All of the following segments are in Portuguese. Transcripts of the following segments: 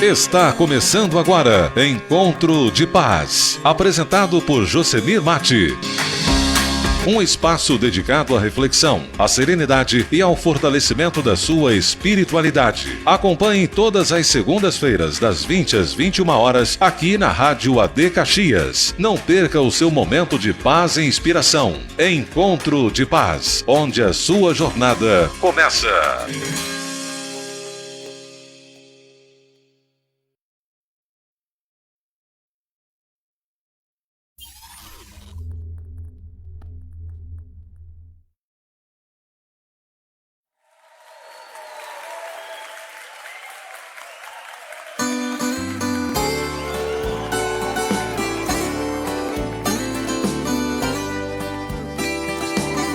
Está começando agora Encontro de Paz, apresentado por Josemir Matti. Um espaço dedicado à reflexão, à serenidade e ao fortalecimento da sua espiritualidade. Acompanhe todas as segundas-feiras, das 20 às 21 horas, aqui na Rádio AD Caxias. Não perca o seu momento de paz e inspiração. Encontro de Paz, onde a sua jornada começa.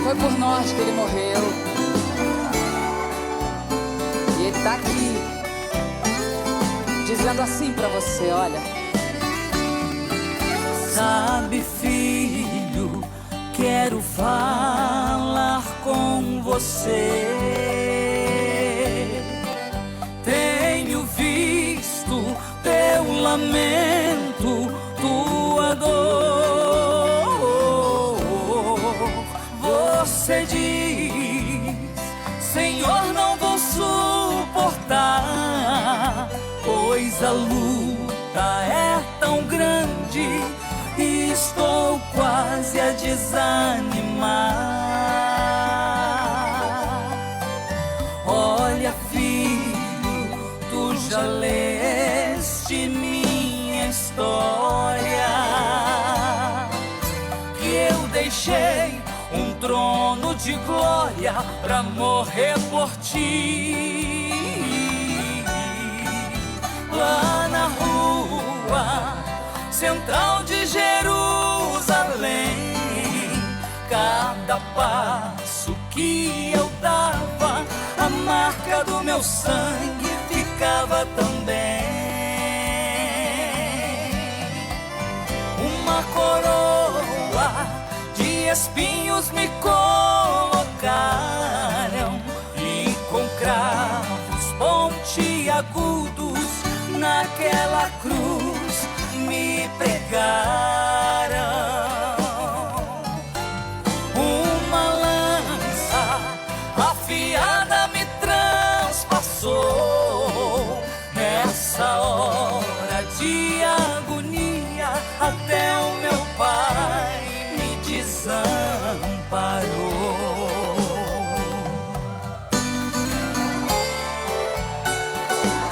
Foi por nós que ele morreu. E ele tá aqui dizendo assim pra você, olha. Sabe, filho, quero falar com você. Tenho visto teu lamento, tua dor. Você diz, Senhor, não vou suportar, pois a luta é tão grande e estou quase a desanimar. Olha, filho, tu já leste minha história, que eu deixei um trono de glória pra morrer por ti. Lá na rua central de Jerusalém, cada passo que eu dava, a marca do meu sangue ficava também. Uma coroa de espinhos me colocaram e com cravos pontiagudos naquela cruz me pregaram. Uma lança afiada me transpassou nessa hora de agonia, até o meu pai desamparou.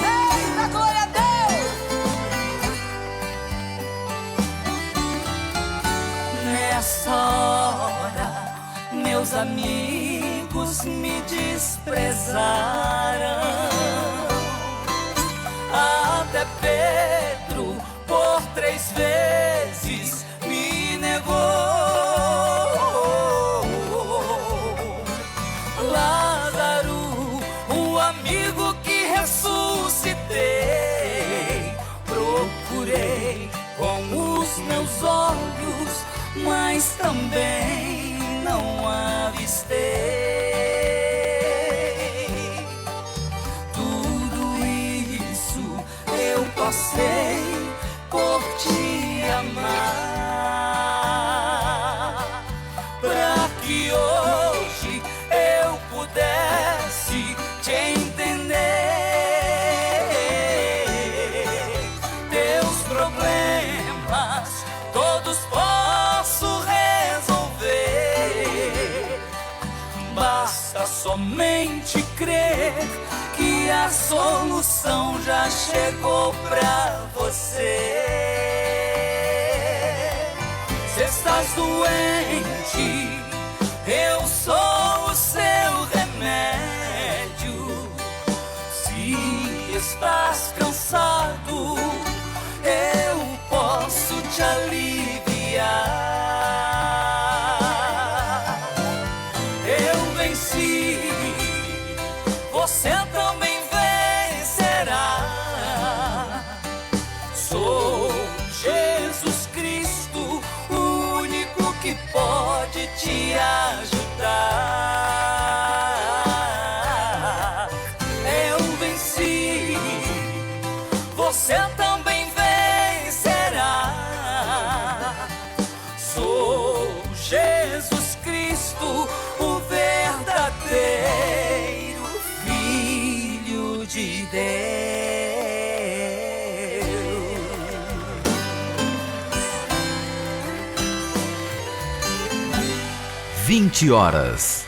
Eita, glória a Deus! Nessa hora, meus amigos me desprezaram. Até Pedro, por 3 vezes, me negou. Amigo que ressuscitei, procurei com os meus olhos, mas também não avistei. Tudo isso eu passei por te amar, pra que hoje eu pudesse te entender. Teus problemas todos posso resolver. Basta somente crer que a solução já chegou pra você. Se estás doente, eu sou o seu remédio. Se estás cansado, eu posso te aliviar. Eu venci, você também vencerá. Sou Jesus Cristo, o único que pode te ajudar. Eu venci, você deu. 20 horas.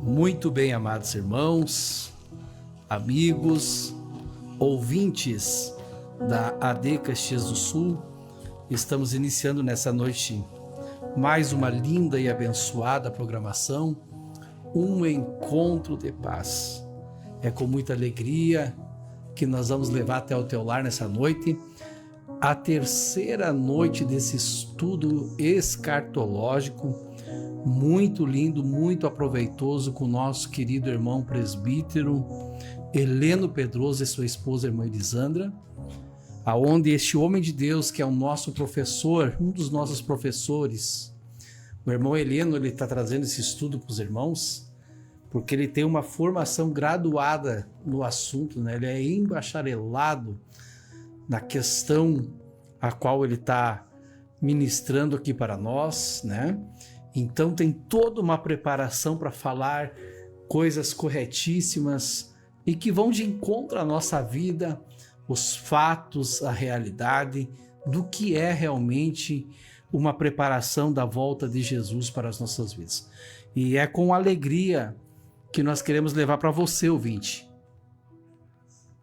Muito bem, amados irmãos, amigos, ouvintes da AD Caxias do Sul, estamos iniciando nessa noite mais uma linda e abençoada programação, um encontro de paz. É com muita alegria que nós vamos levar até o teu lar nessa noite a terceira noite desse estudo escartológico, muito lindo, muito aproveitoso, com o nosso querido irmão presbítero Heleno Pedroso e sua esposa, irmã Elisandra, aonde este homem de Deus, que é o nosso professor, um dos nossos professores, o irmão Heleno, ele está trazendo esse estudo para os irmãos, porque ele tem uma formação graduada no assunto, né? Ele é embacharelado na questão a qual ele está ministrando aqui para nós, né? Então tem toda uma preparação para falar coisas corretíssimas e que vão de encontro à nossa vida, os fatos, a realidade do que é realmente uma preparação da volta de Jesus para as nossas vidas. E é com alegria que nós queremos levar para você, ouvinte,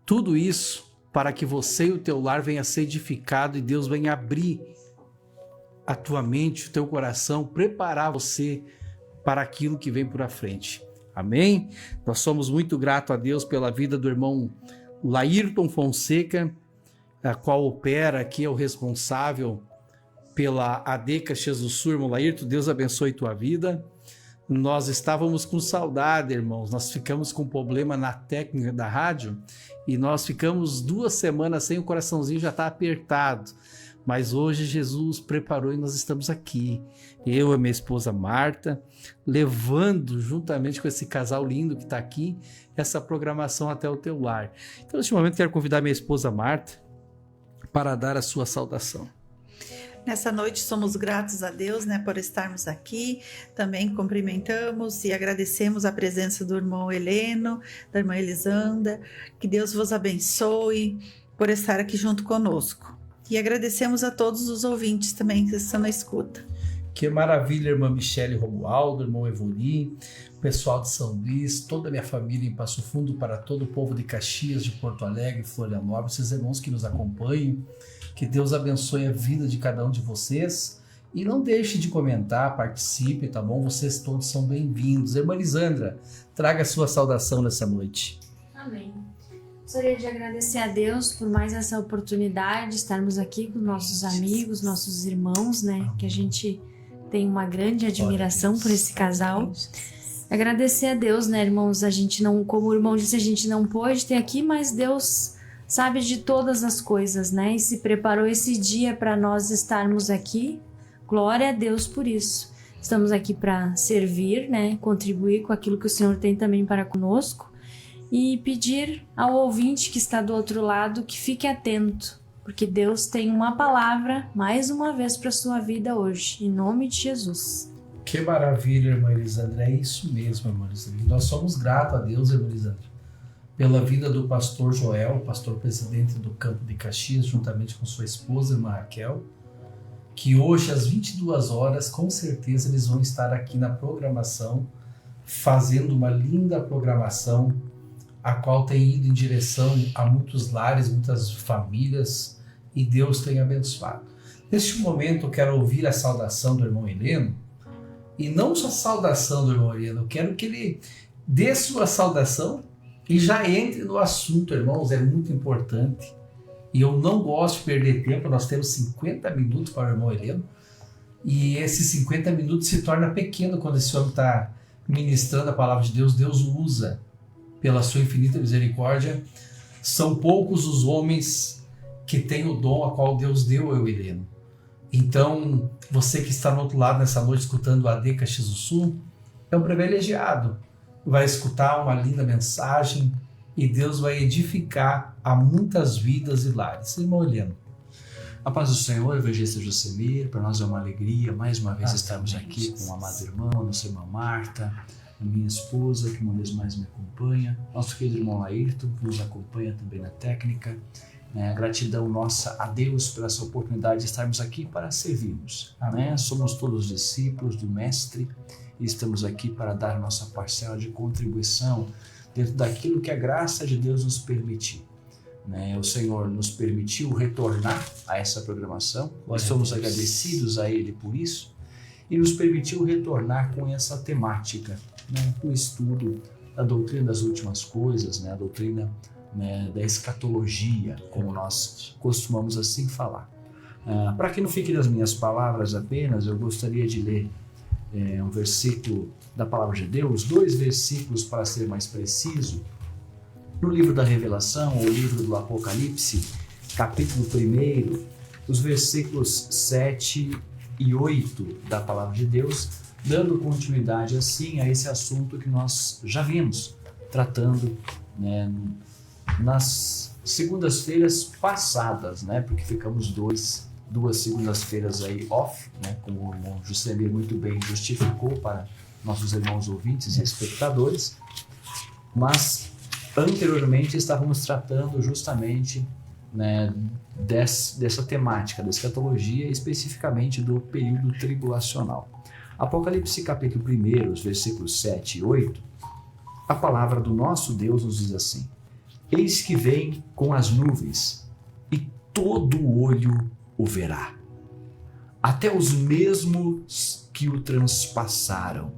tudo isso para que você e o teu lar venha ser edificado e Deus venha abrir a tua mente, o teu coração, preparar você para aquilo que vem por frente. Amém? Nós somos muito gratos a Deus pela vida do irmão Laírton Fonseca, a qual opera aqui, é o responsável pela AD Caxias do Sul. Irmão Laírton, Deus abençoe tua vida. Nós estávamos com saudade, irmãos, nós ficamos com problema na técnica da rádio e nós ficamos 2 semanas sem, o coraçãozinho já está apertado. Mas hoje Jesus preparou e nós estamos aqui, eu e a minha esposa Marta, levando juntamente com esse casal lindo que está aqui, essa programação até o teu lar. Então neste momento quero convidar minha esposa Marta para dar a sua saudação. Nessa noite somos gratos a Deus, né, por estarmos aqui. Também cumprimentamos e agradecemos a presença do irmão Heleno, da irmã Elisandra. Que Deus vos abençoe por estar aqui junto conosco. E agradecemos a todos os ouvintes também que estão na escuta. Que maravilha, irmã Michele Romualdo, irmão Evoli, pessoal de São Luís, toda a minha família em Passo Fundo, para todo o povo de Caxias, de Porto Alegre, Florianópolis, esses irmãos que nos acompanham. Que Deus abençoe a vida de cada um de vocês. E não deixe de comentar, participe, tá bom? Vocês todos são bem-vindos. Irmã Elisandra, traga a sua saudação nessa noite. Amém. Gostaria de agradecer a Deus por mais essa oportunidade de estarmos aqui com nossos amigos, nossos irmãos, né? Que a gente tem uma grande admiração por esse casal. Agradecer a Deus, né, irmãos? A gente não, como o irmão disse, a gente não pôde ter aqui, mas Deus sabe de todas as coisas, né? E se preparou esse dia para nós estarmos aqui. Glória a Deus por isso. Estamos aqui para servir, né? Contribuir com aquilo que o Senhor tem também para conosco. E pedir ao ouvinte que está do outro lado que fique atento, porque Deus tem uma palavra, mais uma vez, para a sua vida hoje, em nome de Jesus. Que maravilha, irmã Elisandra, é isso mesmo, irmã Elisandra. E nós somos gratos a Deus, irmã Elisandra, pela vida do pastor Joel, pastor presidente do campo de Caxias, juntamente com sua esposa, irmã Raquel, que hoje, às 22 horas, com certeza, eles vão estar aqui na programação, fazendo uma linda programação, a qual tem ido em direção a muitos lares, muitas famílias, e Deus tem abençoado. Neste momento eu quero ouvir a saudação do irmão Heleno, e não só a saudação do irmão Heleno, eu quero que ele dê sua saudação e já entre no assunto, irmãos, é muito importante. E eu não gosto de perder tempo, nós temos 50 minutos para o irmão Heleno, e esses 50 minutos se torna pequeno quando esse homem está ministrando a palavra de Deus. Deus o usa pela sua infinita misericórdia. São poucos os homens que têm o dom a qual Deus deu ao Heleno. Então, você que está no outro lado nessa noite escutando o AD Caxias do Sul, é um privilegiado. Vai escutar uma linda mensagem e Deus vai edificar a muitas vidas e lares. Irmão Heleno. A paz do Senhor, evangelista Josemir, para nós é uma alegria mais uma vez estarmos aqui com o amado irmão, nossa irmã Marta, a minha esposa, que uma vez mais me acompanha, nosso querido irmão Ayrton, que nos acompanha também na técnica. Gratidão nossa a Deus por essa oportunidade de estarmos aqui para servirmos. Somos todos discípulos do Mestre e estamos aqui para dar nossa parcela de contribuição dentro daquilo que a graça de Deus nos permitiu. O Senhor nos permitiu retornar a essa programação, nós somos agradecidos a Ele por isso, e nos permitiu retornar com essa temática, o estudo da doutrina das últimas coisas, a doutrina da escatologia, como nós costumamos assim falar. Para que não fique das minhas palavras apenas, eu gostaria de ler um versículo da Palavra de Deus, 2 versículos para ser mais preciso, no livro da Revelação, ou livro do Apocalipse, capítulo 1, os versículos 7 e 8 da Palavra de Deus, dando continuidade assim a esse assunto que nós já vimos tratando nas segundas-feiras passadas, porque ficamos duas segundas-feiras aí off, como o irmão Josemir muito bem justificou para nossos irmãos ouvintes e espectadores, mas anteriormente estávamos tratando justamente dessa temática da escatologia, especificamente do período tribulacional. Apocalipse capítulo 1, os versículos 7 e 8, a palavra do nosso Deus nos diz assim: Eis que vem com as nuvens, e todo olho o verá, até os mesmos que o transpassaram,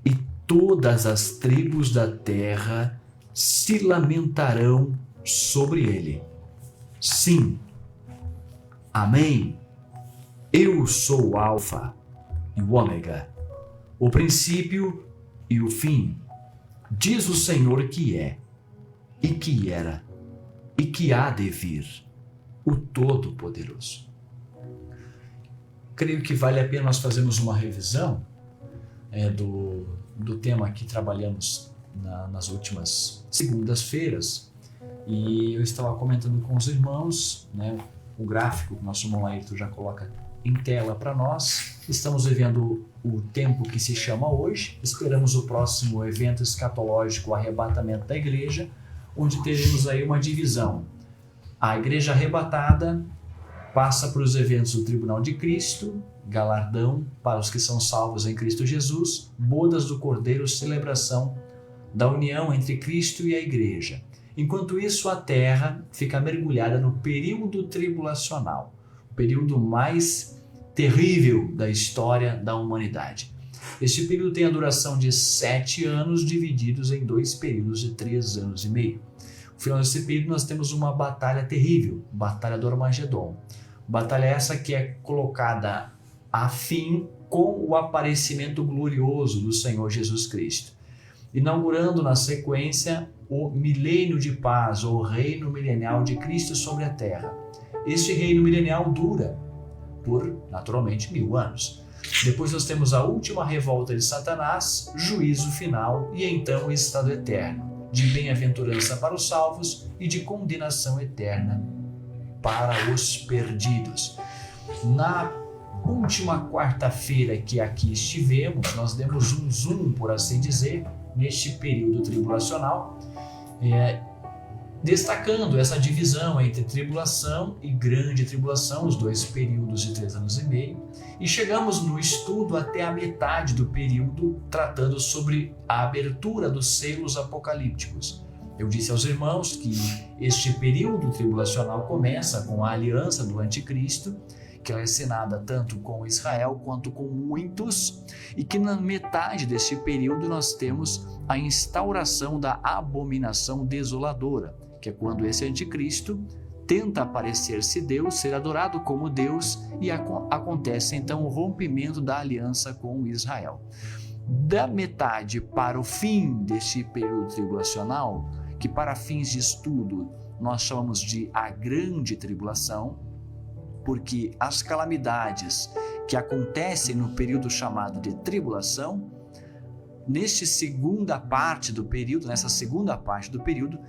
e todas as tribos da terra se lamentarão sobre ele. Sim, amém. Eu sou o Alfa e o Ômega, o princípio e o fim, diz o Senhor que é, e que era, e que há de vir, o Todo-Poderoso. Creio que vale a pena nós fazermos uma revisão do tema que trabalhamos nas últimas segundas-feiras, e eu estava comentando com os irmãos, o gráfico que o nosso irmão Ayrton já coloca em tela para nós. Estamos vivendo o tempo que se chama hoje, esperamos o próximo evento escatológico, o arrebatamento da igreja, onde teremos aí uma divisão. A igreja arrebatada passa para os eventos do Tribunal de Cristo, galardão para os que são salvos em Cristo Jesus, bodas do Cordeiro, celebração da união entre Cristo e a igreja. Enquanto isso, a terra fica mergulhada no período tribulacional, o período mais terrível da história da humanidade. Este período tem a duração de 7 anos, divididos em 2 períodos de 3 anos e meio. No final desse período nós temos uma batalha terrível, Batalha do Armagedon. Batalha essa que é colocada a fim com o aparecimento glorioso do Senhor Jesus Cristo, inaugurando na sequência o milênio de paz, ou reino milenial de Cristo sobre a terra. Este reino milenial dura por, naturalmente, 1000 anos. Depois nós temos a última revolta de Satanás, juízo final e então o estado eterno, de bem-aventurança para os salvos e de condenação eterna para os perdidos. Na última quarta-feira que aqui estivemos, nós demos um zoom, por assim dizer, neste período tribulacional, destacando essa divisão entre tribulação e grande tribulação, os 2 períodos de 3 anos e meio, e chegamos no estudo até a metade do período, tratando sobre a abertura dos selos apocalípticos. Eu disse aos irmãos que este período tribulacional começa com a aliança do anticristo, que é assinada tanto com Israel quanto com muitos, e que na metade deste período nós temos a instauração da abominação desoladora, que é quando esse anticristo tenta aparecer-se Deus, ser adorado como Deus, e acontece então o rompimento da aliança com Israel. Da metade para o fim deste período tribulacional, que para fins de estudo nós chamamos de a grande tribulação, porque as calamidades que acontecem no período chamado de tribulação nessa segunda parte do período,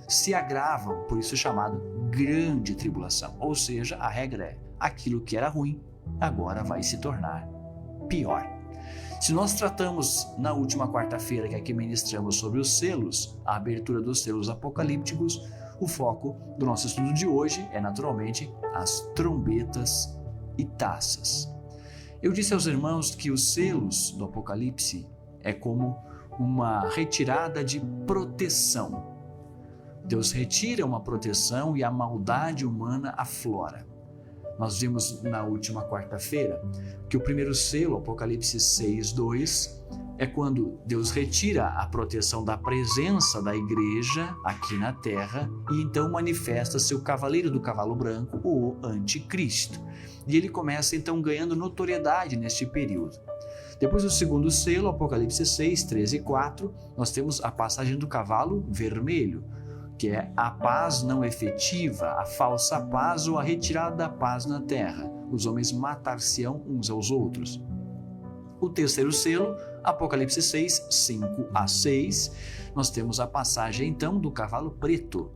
se agravam, por isso chamado grande tribulação. Ou seja, a regra é, aquilo que era ruim, agora vai se tornar pior. Se nós tratamos na última quarta-feira que aqui ministramos sobre os selos, a abertura dos selos apocalípticos, o foco do nosso estudo de hoje é naturalmente as trombetas e taças. Eu disse aos irmãos que os selos do Apocalipse é como uma retirada de proteção. Deus retira uma proteção e a maldade humana aflora. Nós vimos na última quarta-feira que o primeiro selo, Apocalipse 6:2, é quando Deus retira a proteção da presença da igreja aqui na terra e então manifesta-se o cavaleiro do cavalo branco, o anticristo. E ele começa então ganhando notoriedade neste período. Depois do segundo selo, Apocalipse 6:13-4, nós temos a passagem do cavalo vermelho, que é a paz não efetiva, a falsa paz ou a retirada da paz na terra. Os homens matar-se-ão uns aos outros. O terceiro selo, Apocalipse 6:5-6, nós temos a passagem então do cavalo preto,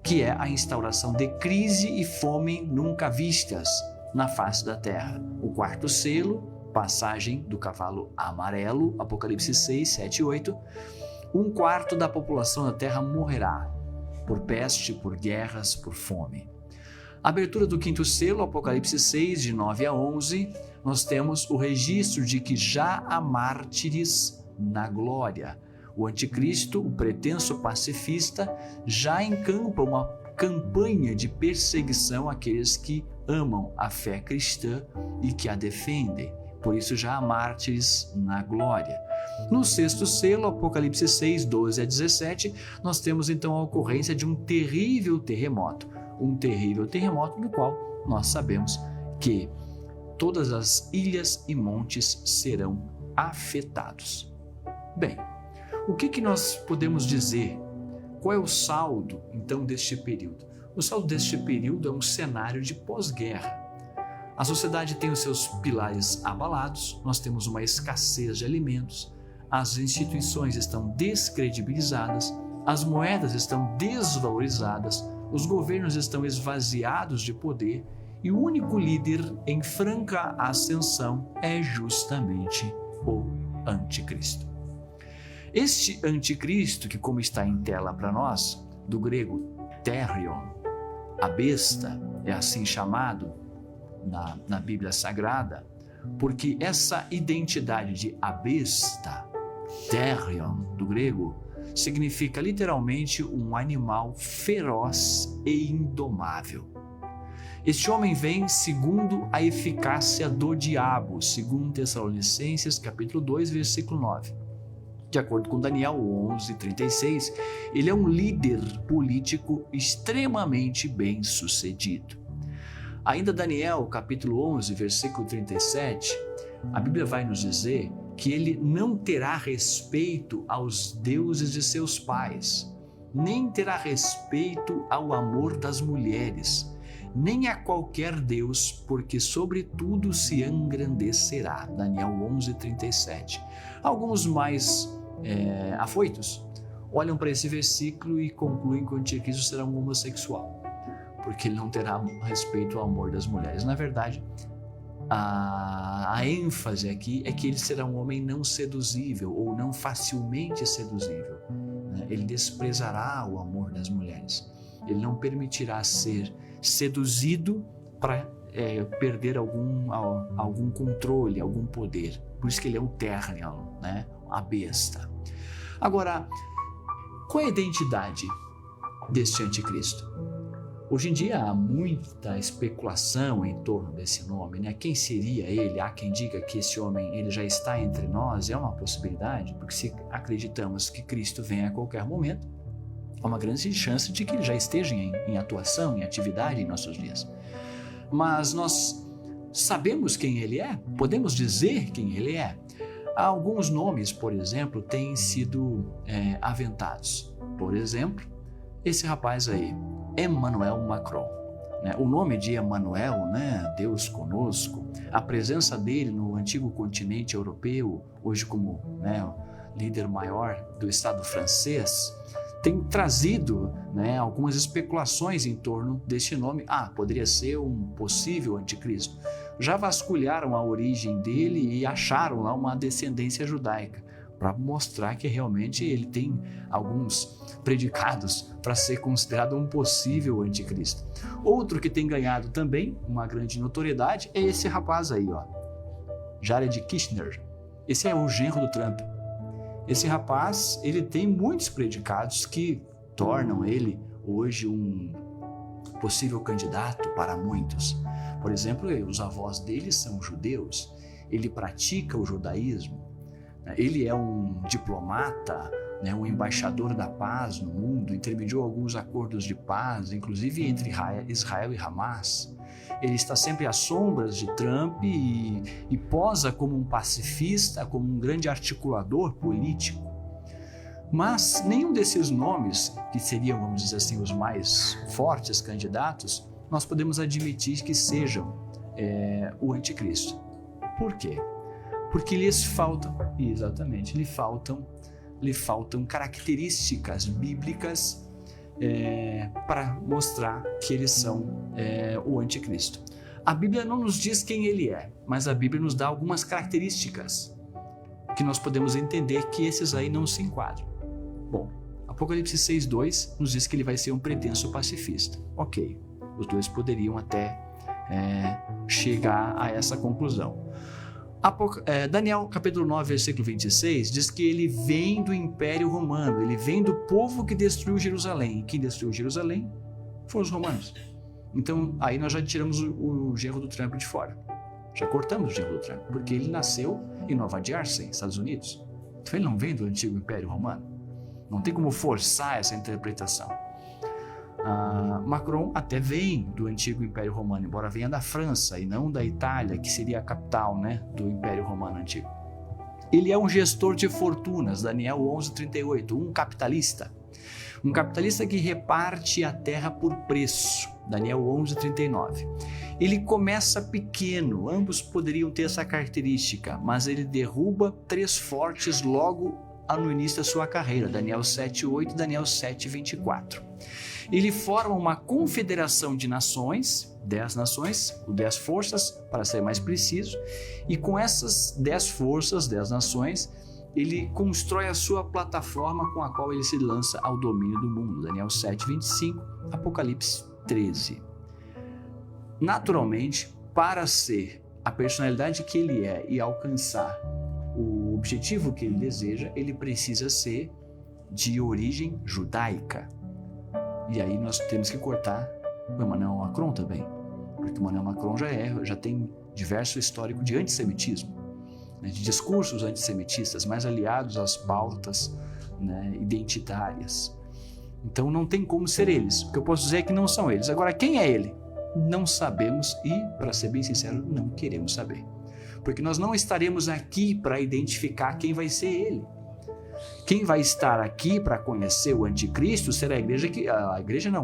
que é a instauração de crise e fome nunca vistas na face da terra. O quarto selo, passagem do cavalo amarelo, Apocalipse 6:7-8, 1/4 da população da terra morrerá por peste, por guerras, por fome. A abertura do quinto selo, Apocalipse 6, de 9-11, nós temos o registro de que já há mártires na glória. O anticristo, o pretenso pacifista, já encampa uma campanha de perseguição àqueles que amam a fé cristã e que a defendem. Por isso já há mártires na glória. No sexto selo, Apocalipse 6, 12-17, nós temos então a ocorrência de um terrível terremoto do qual nós sabemos que todas as ilhas e montes serão afetados. Bem, o que nós podemos dizer? Qual é o saldo então deste período? O saldo deste período é um cenário de pós-guerra. A sociedade tem os seus pilares abalados, nós temos uma escassez de alimentos, as instituições estão descredibilizadas, as moedas estão desvalorizadas, os governos estão esvaziados de poder e o único líder em franca ascensão é justamente o anticristo. Este anticristo, que como está em tela para nós, do grego Therion, a besta, é assim chamado na Bíblia Sagrada, porque essa identidade de a besta, Therion, do grego, significa literalmente um animal feroz e indomável. Este homem vem segundo a eficácia do diabo, segundo Tessalonicenses capítulo 2, versículo 9. De acordo com Daniel 11:36, ele é um líder político extremamente bem-sucedido. Ainda Daniel capítulo 11, versículo 37, a Bíblia vai nos dizer que ele não terá respeito aos deuses de seus pais, nem terá respeito ao amor das mulheres, nem a qualquer Deus, porque sobretudo se engrandecerá. Daniel 11:37. Alguns mais afoitos olham para esse versículo e concluem que o anticristo será um homossexual, porque ele não terá respeito ao amor das mulheres. Na verdade, a ênfase aqui é que ele será um homem não seduzível ou não facilmente seduzível. Ele desprezará o amor das mulheres. Ele não permitirá ser seduzido para perder algum controle, algum poder. Por isso que ele é o Therion, a besta. Agora, qual é a identidade deste anticristo? Hoje em dia há muita especulação em torno desse nome, Quem seria ele? Há quem diga que esse homem ele já está entre nós, é uma possibilidade, porque se acreditamos que Cristo vem a qualquer momento, há uma grande chance de que ele já esteja em atuação, em atividade em nossos dias. Mas nós sabemos quem ele é? Podemos dizer quem ele é? Alguns nomes, por exemplo, têm sido aventados. Por exemplo, esse rapaz aí, Emmanuel Macron. O nome de Emmanuel, Deus conosco, a presença dele no antigo continente europeu, hoje como líder maior do Estado francês, tem trazido, né, algumas especulações em torno deste nome. Poderia ser um possível anticristo. Já vasculharam a origem dele e acharam lá uma descendência judaica, para mostrar que realmente ele tem alguns predicados para ser considerado um possível anticristo. Outro que tem ganhado também uma grande notoriedade é esse rapaz aí, ó, Jared Kushner. Esse é o genro do Trump. Esse rapaz, ele tem muitos predicados que tornam ele hoje um possível candidato para muitos. Por exemplo, os avós dele são judeus, ele pratica o judaísmo, ele é um diplomata, né, um embaixador da paz no mundo, intermediou alguns acordos de paz, inclusive entre Israel e Hamas. Ele está sempre às sombras de Trump e posa como um pacifista, como um grande articulador político. Mas nenhum desses nomes, que seriam, vamos dizer assim, os mais fortes candidatos, nós podemos admitir que sejam o anticristo. Por quê? Porque lhes faltam, exatamente, lhe faltam características bíblicas para mostrar que eles são o anticristo. A Bíblia não nos diz quem ele é, mas a Bíblia nos dá algumas características que nós podemos entender que esses aí não se enquadram. Bom, Apocalipse 6:2 nos diz que ele vai ser um pretenso pacifista. Ok, os dois poderiam até chegar a essa conclusão. Daniel capítulo 9, versículo 26 diz que ele vem do Império Romano, ele vem do povo que destruiu Jerusalém. Quem destruiu Jerusalém foram os romanos. Então aí nós já tiramos o genro do Trump de fora, já cortamos o genro do Trump, porque ele nasceu em Nova Jersey, Estados Unidos. Então ele não vem do antigo Império Romano, não tem como forçar essa interpretação. Macron até vem do antigo Império Romano, embora venha da França e não da Itália, que seria a capital, né, do Império Romano antigo. Ele é um gestor de fortunas, Daniel 11:38, um capitalista que reparte a terra por preço, Daniel 11:39. Ele começa pequeno, ambos poderiam ter essa característica, mas ele derruba 3 fortes logo no início da sua carreira, Daniel 7:8 e Daniel 7:24. Ele forma uma confederação de nações, 10 nações, 10 forças, para ser mais preciso, e com essas 10 forças, 10 nações, ele constrói a sua plataforma com a qual ele se lança ao domínio do mundo, Daniel 7:25, Apocalipse 13. Naturalmente, para ser a personalidade que ele é e alcançar o objetivo que ele deseja, ele precisa ser de origem judaica. E aí nós temos que cortar o Emmanuel Macron também, porque o Emmanuel Macron já tem diverso histórico de antissemitismo, né, de discursos antissemitistas, mais aliados às pautas, né, identitárias. Então não tem como ser eles. O que eu posso dizer é que não são eles. Agora, quem é ele? Não sabemos e, para ser bem sincero, não queremos saber. Porque nós não estaremos aqui para identificar quem vai ser ele. Quem vai estar aqui para conhecer o anticristo será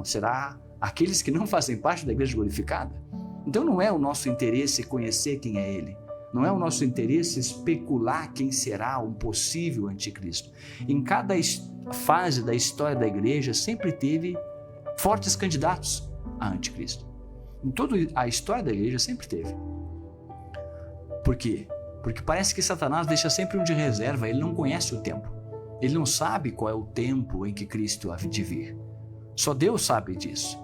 será aqueles que não fazem parte da igreja glorificada. Então não é o nosso interesse conhecer quem é ele. Não é o nosso interesse especular quem será um possível anticristo. Em cada fase da história da igreja sempre teve fortes candidatos a anticristo. Em toda a história da igreja sempre teve. Por quê? Porque parece que Satanás deixa sempre um de reserva, ele não conhece o tempo. Ele não sabe qual é o tempo em que Cristo há de vir. Só Deus sabe disso.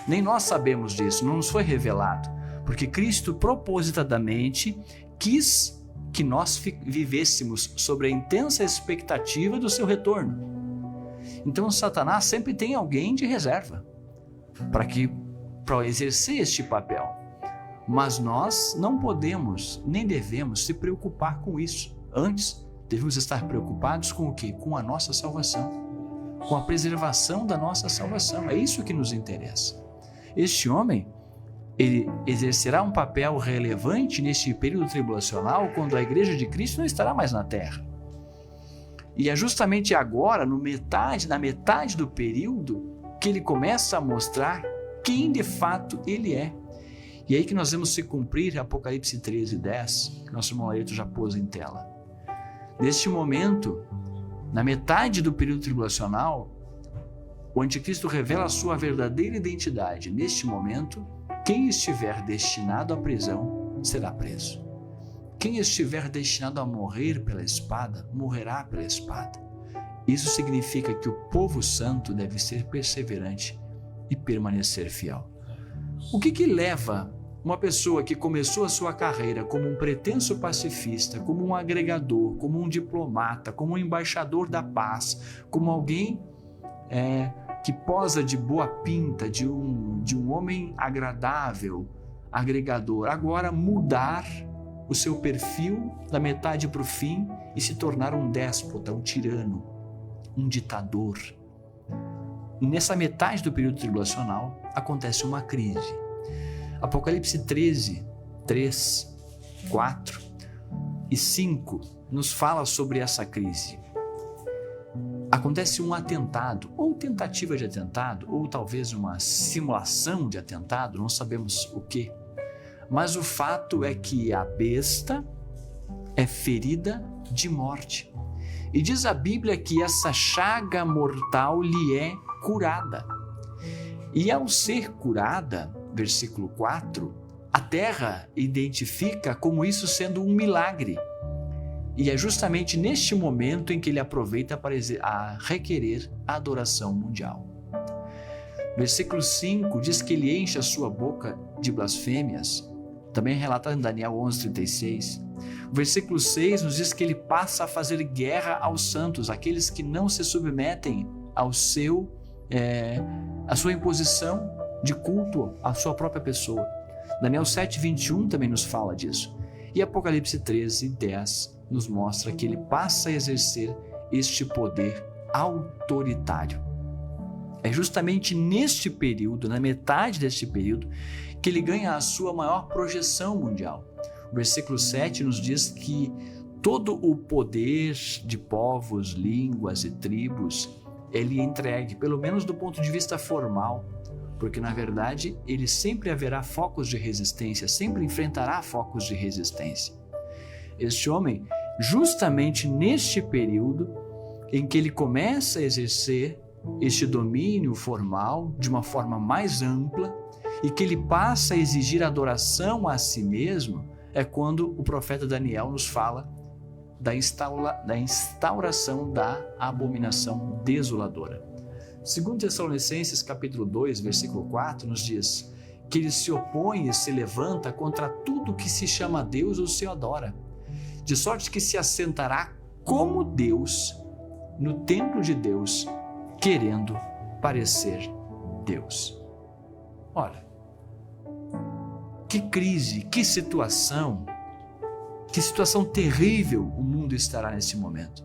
Nem nós sabemos disso, não nos foi revelado. Porque Cristo propositadamente quis que nós vivêssemos sobre a intensa expectativa do seu retorno. Então Satanás sempre tem alguém de reserva para exercer este papel. Mas nós não podemos, nem devemos se preocupar com isso. Antes, devemos estar preocupados com o quê? Com a nossa salvação, com a preservação da nossa salvação. É isso que nos interessa. Este homem, ele exercerá um papel relevante neste período tribulacional, quando a igreja de Cristo não estará mais na terra. E é justamente agora, na metade do período, que ele começa a mostrar quem de fato ele é. E aí que nós vamos se cumprir Apocalipse 13:10, que nosso irmão Ayrton já pôs em tela. Neste momento, Na metade do período tribulacional, o anticristo revela a sua verdadeira identidade. Neste momento, quem estiver destinado à prisão será preso. Quem estiver destinado a morrer pela espada, morrerá pela espada. Isso significa que o povo santo deve ser perseverante e permanecer fiel. O que leva uma pessoa que começou a sua carreira como um pretenso pacifista, como um agregador, como um diplomata, como um embaixador da paz, como alguém que posa de boa pinta, de um homem agradável, agregador, agora mudar o seu perfil da metade para o fim e se tornar um déspota, um tirano, um ditador? Nessa metade do período tribulacional acontece uma crise. Apocalipse 13, 3, 4 e 5 nos fala sobre essa crise. Acontece um atentado, ou tentativa de atentado, ou talvez uma simulação de atentado, não sabemos o que. Mas o fato é que a besta é ferida de morte. E diz a Bíblia que essa chaga mortal lhe é curada. E ao ser curada, versículo 4, a terra identifica como isso sendo um milagre. E é justamente neste momento em que ele aproveita para requerer a adoração mundial. Versículo 5 diz que ele enche a sua boca de blasfêmias, também relatado em Daniel 11:36. O versículo 6 nos diz que ele passa a fazer guerra aos santos, aqueles que não se submetem à sua imposição de culto à sua própria pessoa. Daniel 7:21 também nos fala disso. E Apocalipse 13:10 nos mostra que ele passa a exercer este poder autoritário. É justamente neste período, na metade deste período, que ele ganha a sua maior projeção mundial. O versículo 7 nos diz que todo o poder de povos, línguas e tribos, ele é entregue, pelo menos do ponto de vista formal, porque na verdade ele sempre haverá focos de resistência, sempre enfrentará focos de resistência. Este homem, justamente neste período em que ele começa a exercer este domínio formal de uma forma mais ampla e que ele passa a exigir adoração a si mesmo, é quando o profeta Daniel nos fala da instauração da abominação desoladora. 2 Tessalonicenses capítulo 2, versículo 4 nos diz que ele se opõe e se levanta contra tudo que se chama Deus ou se adora, de sorte que se assentará como Deus no templo de Deus, querendo parecer Deus. Olha, que crise, que situação terrível o mundo estará nesse momento.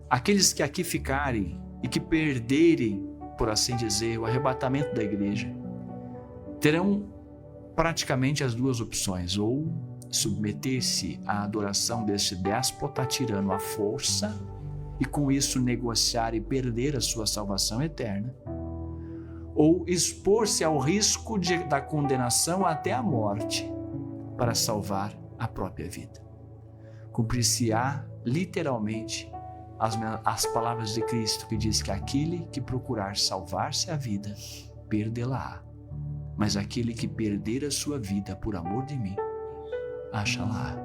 Aqueles que aqui ficarem e que perderem, por assim dizer, o arrebatamento da igreja, terão praticamente as duas opções: ou submeter-se à adoração deste déspota tirano à força e com isso negociar e perder a sua salvação eterna, ou expor-se ao risco da condenação até a morte para salvar a própria vida. Cumprir-se-á literalmente as palavras de Cristo, que diz que aquele que procurar salvar-se a vida, perdê-la-á, mas aquele que perder a sua vida por amor de mim, acha-la.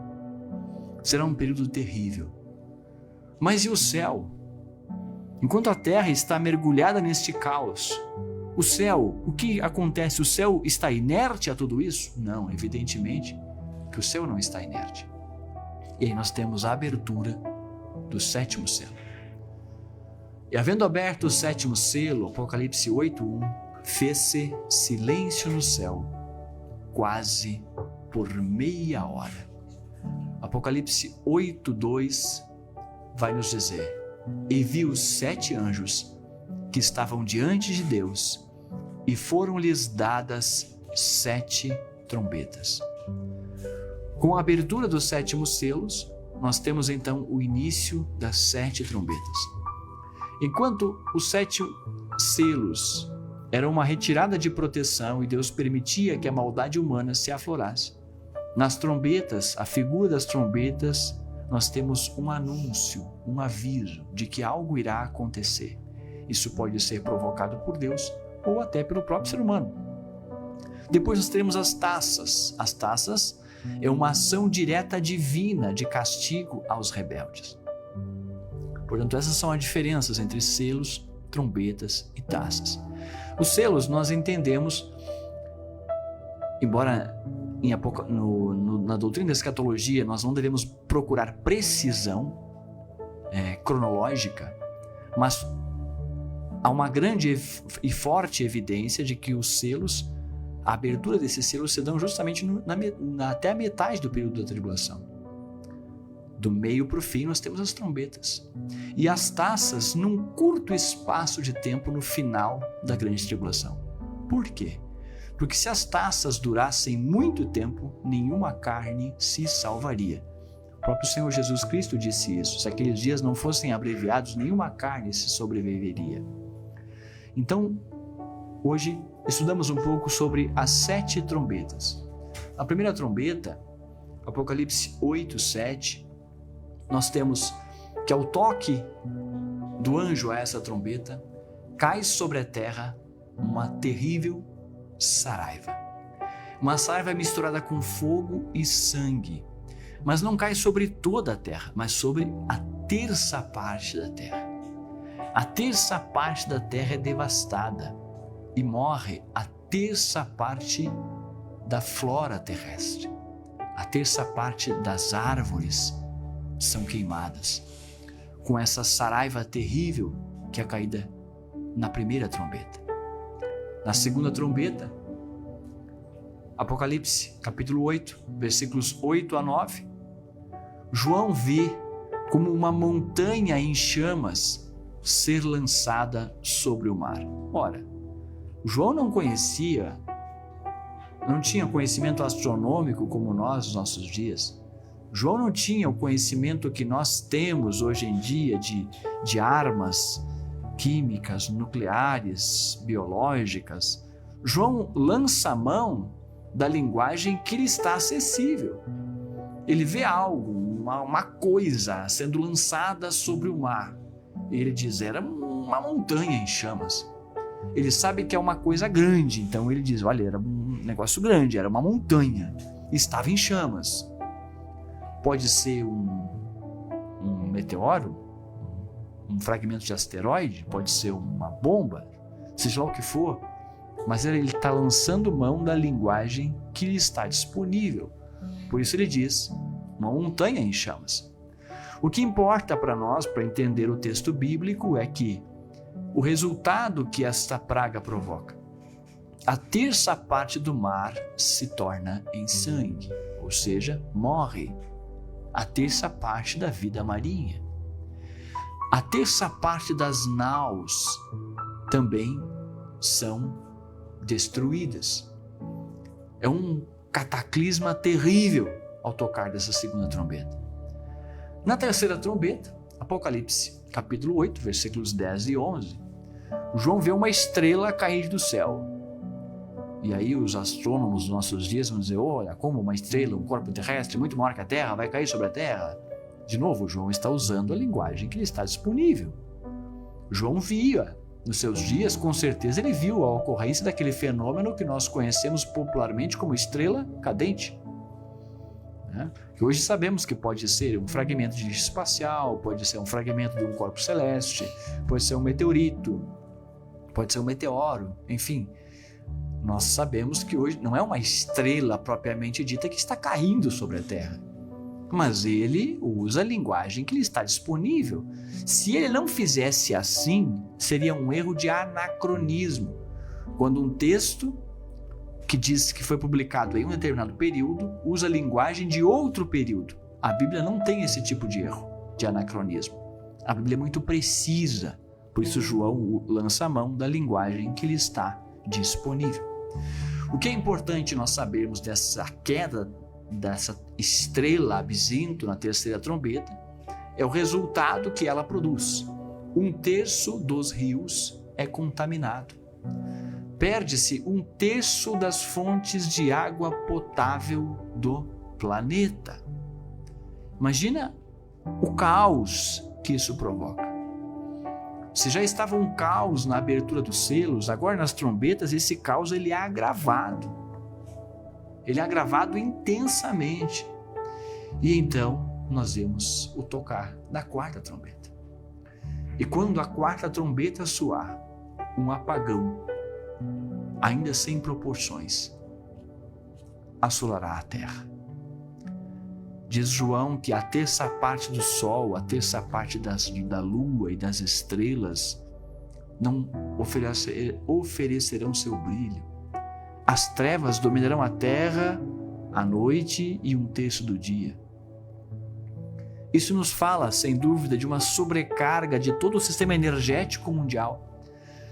Será um período terrível. Mas e o céu? Enquanto a terra está mergulhada neste caos, o céu, o que acontece? O céu está inerte a tudo isso? Não, evidentemente que o céu não está inerte. E aí nós temos a abertura do sétimo selo. E havendo aberto o sétimo selo, Apocalipse 8:1, fez-se silêncio no céu, quase por meia hora. Apocalipse 8:2 vai nos dizer: e vi os 7 anjos que estavam diante de Deus, e foram-lhes dadas 7 trombetas. Com a abertura dos 7 selos, nós temos então o início das 7 trombetas. Enquanto os 7 selos eram uma retirada de proteção e Deus permitia que a maldade humana se aflorasse, nas trombetas, a figura das trombetas nós temos um anúncio, um aviso de que algo irá acontecer. Isso pode ser provocado por Deus ou até pelo próprio ser humano. Depois nós teremos as taças. As taças é uma ação direta divina de castigo aos rebeldes. Portanto, essas são as diferenças entre selos, trombetas e taças. Os selos nós entendemos, embora na doutrina da escatologia nós não devemos procurar precisão cronológica, mas há uma grande e forte evidência de que os selos, a abertura desses selos se dão justamente até a metade do período da tribulação. Do meio para o fim nós temos as trombetas. E as taças num curto espaço de tempo no final da grande tribulação. Por quê? Porque se as taças durassem muito tempo, nenhuma carne se salvaria. O próprio Senhor Jesus Cristo disse isso. Se aqueles dias não fossem abreviados, nenhuma carne se sobreviveria. Então, hoje estudamos um pouco sobre as 7 trombetas. A primeira trombeta, Apocalipse 8, 7, nós temos que ao toque do anjo a essa trombeta, cai sobre a terra uma terrível saraiva. Uma saraiva misturada com fogo e sangue. Mas não cai sobre toda a terra, mas sobre a terça parte da terra. A terça parte da terra é devastada e morre a terça parte da flora terrestre. A terça parte das árvores são queimadas com essa saraiva terrível que é caída na primeira trombeta. Na segunda trombeta, Apocalipse, capítulo 8, versículos 8 a 9, João vê como uma montanha em chamas ser lançada sobre o mar. Ora, João não tinha conhecimento astronômico como nós nos nossos dias. João não tinha o conhecimento que nós temos hoje em dia de armas químicas, nucleares, biológicas. João lança a mão da linguagem que lhe está acessível. Ele vê algo, uma coisa sendo lançada sobre o mar. Ele diz, era uma montanha em chamas. Ele sabe que é uma coisa grande, então ele diz, olha, era um negócio grande, era uma montanha, estava em chamas. Pode ser um meteoro, um fragmento de asteroide, pode ser uma bomba, seja lá o que for, mas ele está lançando mão da linguagem que lhe está disponível. Por isso ele diz, uma montanha em chamas. O que importa para nós, para entender o texto bíblico, é que o resultado que esta praga provoca, a terça parte do mar se torna em sangue, ou seja, morre a terça parte da vida marinha. A terça parte das naus também são destruídas. É um cataclisma terrível ao tocar dessa segunda trombeta. Na terceira trombeta, Apocalipse, capítulo 8, versículos 10 e 11, João vê uma estrela cair do céu. E aí os astrônomos dos nossos dias vão dizer, olha, como uma estrela, um corpo terrestre muito maior que a Terra, vai cair sobre a Terra. De novo, João está usando a linguagem que lhe está disponível. João via, nos seus dias, com certeza ele viu a ocorrência daquele fenômeno que nós conhecemos popularmente como estrela cadente. Que hoje sabemos que pode ser um fragmento de lixo espacial, pode ser um fragmento de um corpo celeste, pode ser um meteorito, pode ser um meteoro, enfim. Nós sabemos que hoje não é uma estrela propriamente dita que está caindo sobre a Terra, mas ele usa a linguagem que lhe está disponível. Se ele não fizesse assim, seria um erro de anacronismo. Quando um texto que diz que foi publicado em um determinado período usa a linguagem de outro período. A Bíblia não tem esse tipo de erro, de anacronismo. A Bíblia é muito precisa, por isso João lança a mão da linguagem que lhe está disponível. O que é importante nós sabermos dessa queda dessa estrela absinto na terceira trombeta é o resultado que ela produz. 1/3 dos rios é contaminado. Perde-se 1/3 das fontes de água potável do planeta. Imagina o caos que isso provoca. Se já estava um caos na abertura dos selos, agora nas trombetas esse caos ele é agravado. Ele é agravado intensamente. E então nós vemos o tocar da quarta trombeta. E quando a quarta trombeta soar, um apagão, ainda sem proporções, assolará a terra. Diz João que a terça parte do sol, a terça parte da lua e das estrelas não oferecerão seu brilho. As trevas dominarão a terra, a noite e 1/3 do dia. Isso nos fala, sem dúvida, de uma sobrecarga de todo o sistema energético mundial.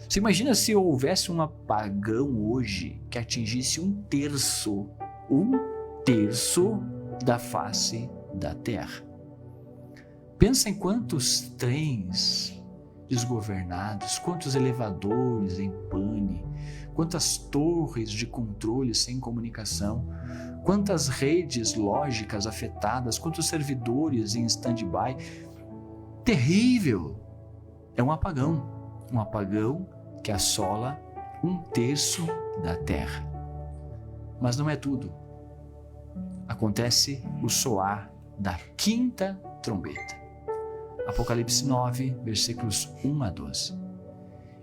Você imagina se houvesse um apagão hoje que atingisse 1/3 da face da Terra. Pensa em quantos trens desgovernados, quantos elevadores em pane, quantas torres de controle sem comunicação, quantas redes lógicas afetadas, quantos servidores em stand-by. Terrível! É um apagão que assola 1/3 da Terra. Mas não é tudo. Acontece o soar da quinta trombeta. Apocalipse 9, versículos 1 a 12.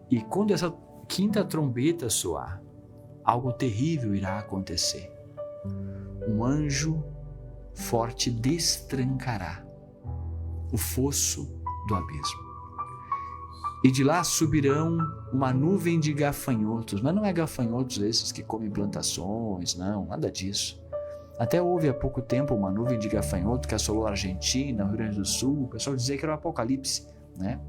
E quando essa quinta trombeta soar, algo terrível irá acontecer. Um anjo forte destrancará o fosso do abismo. E de lá subirão uma nuvem de gafanhotos. Mas não é gafanhotos esses que comem plantações, não, nada disso. Até houve há pouco tempo uma nuvem de gafanhoto que assolou a Argentina, o Rio Grande do Sul. O pessoal dizia que era o Apocalipse, né?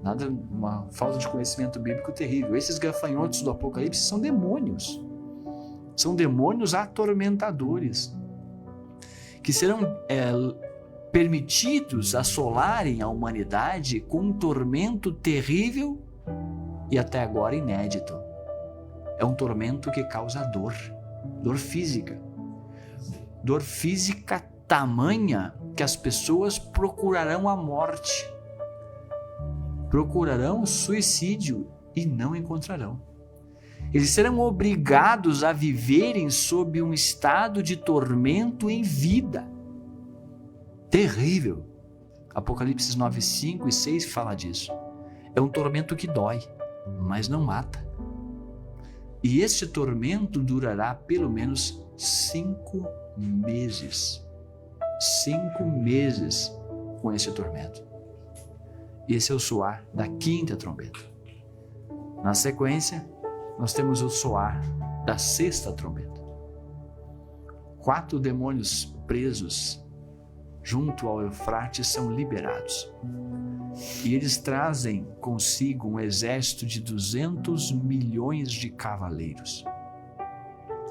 Nada, uma falta de conhecimento bíblico terrível. Esses gafanhotos do Apocalipse são demônios. São demônios atormentadores que serão permitidos assolarem a humanidade com um tormento terrível e até agora inédito. É um tormento que causa dor física. Dor física tamanha que as pessoas procurarão a morte, procurarão o suicídio e não encontrarão. Eles serão obrigados a viverem sob um estado de tormento em vida. Terrível. Apocalipse 9, 5 e 6 fala disso. É um tormento que dói, mas não mata. E este tormento durará pelo menos 5 meses. 5 meses com esse tormento. Esse é o soar da quinta trombeta. Na sequência, nós temos o soar da sexta trombeta. 4 demônios presos junto ao Eufrates são liberados. E eles trazem consigo um exército de 200 milhões de cavaleiros.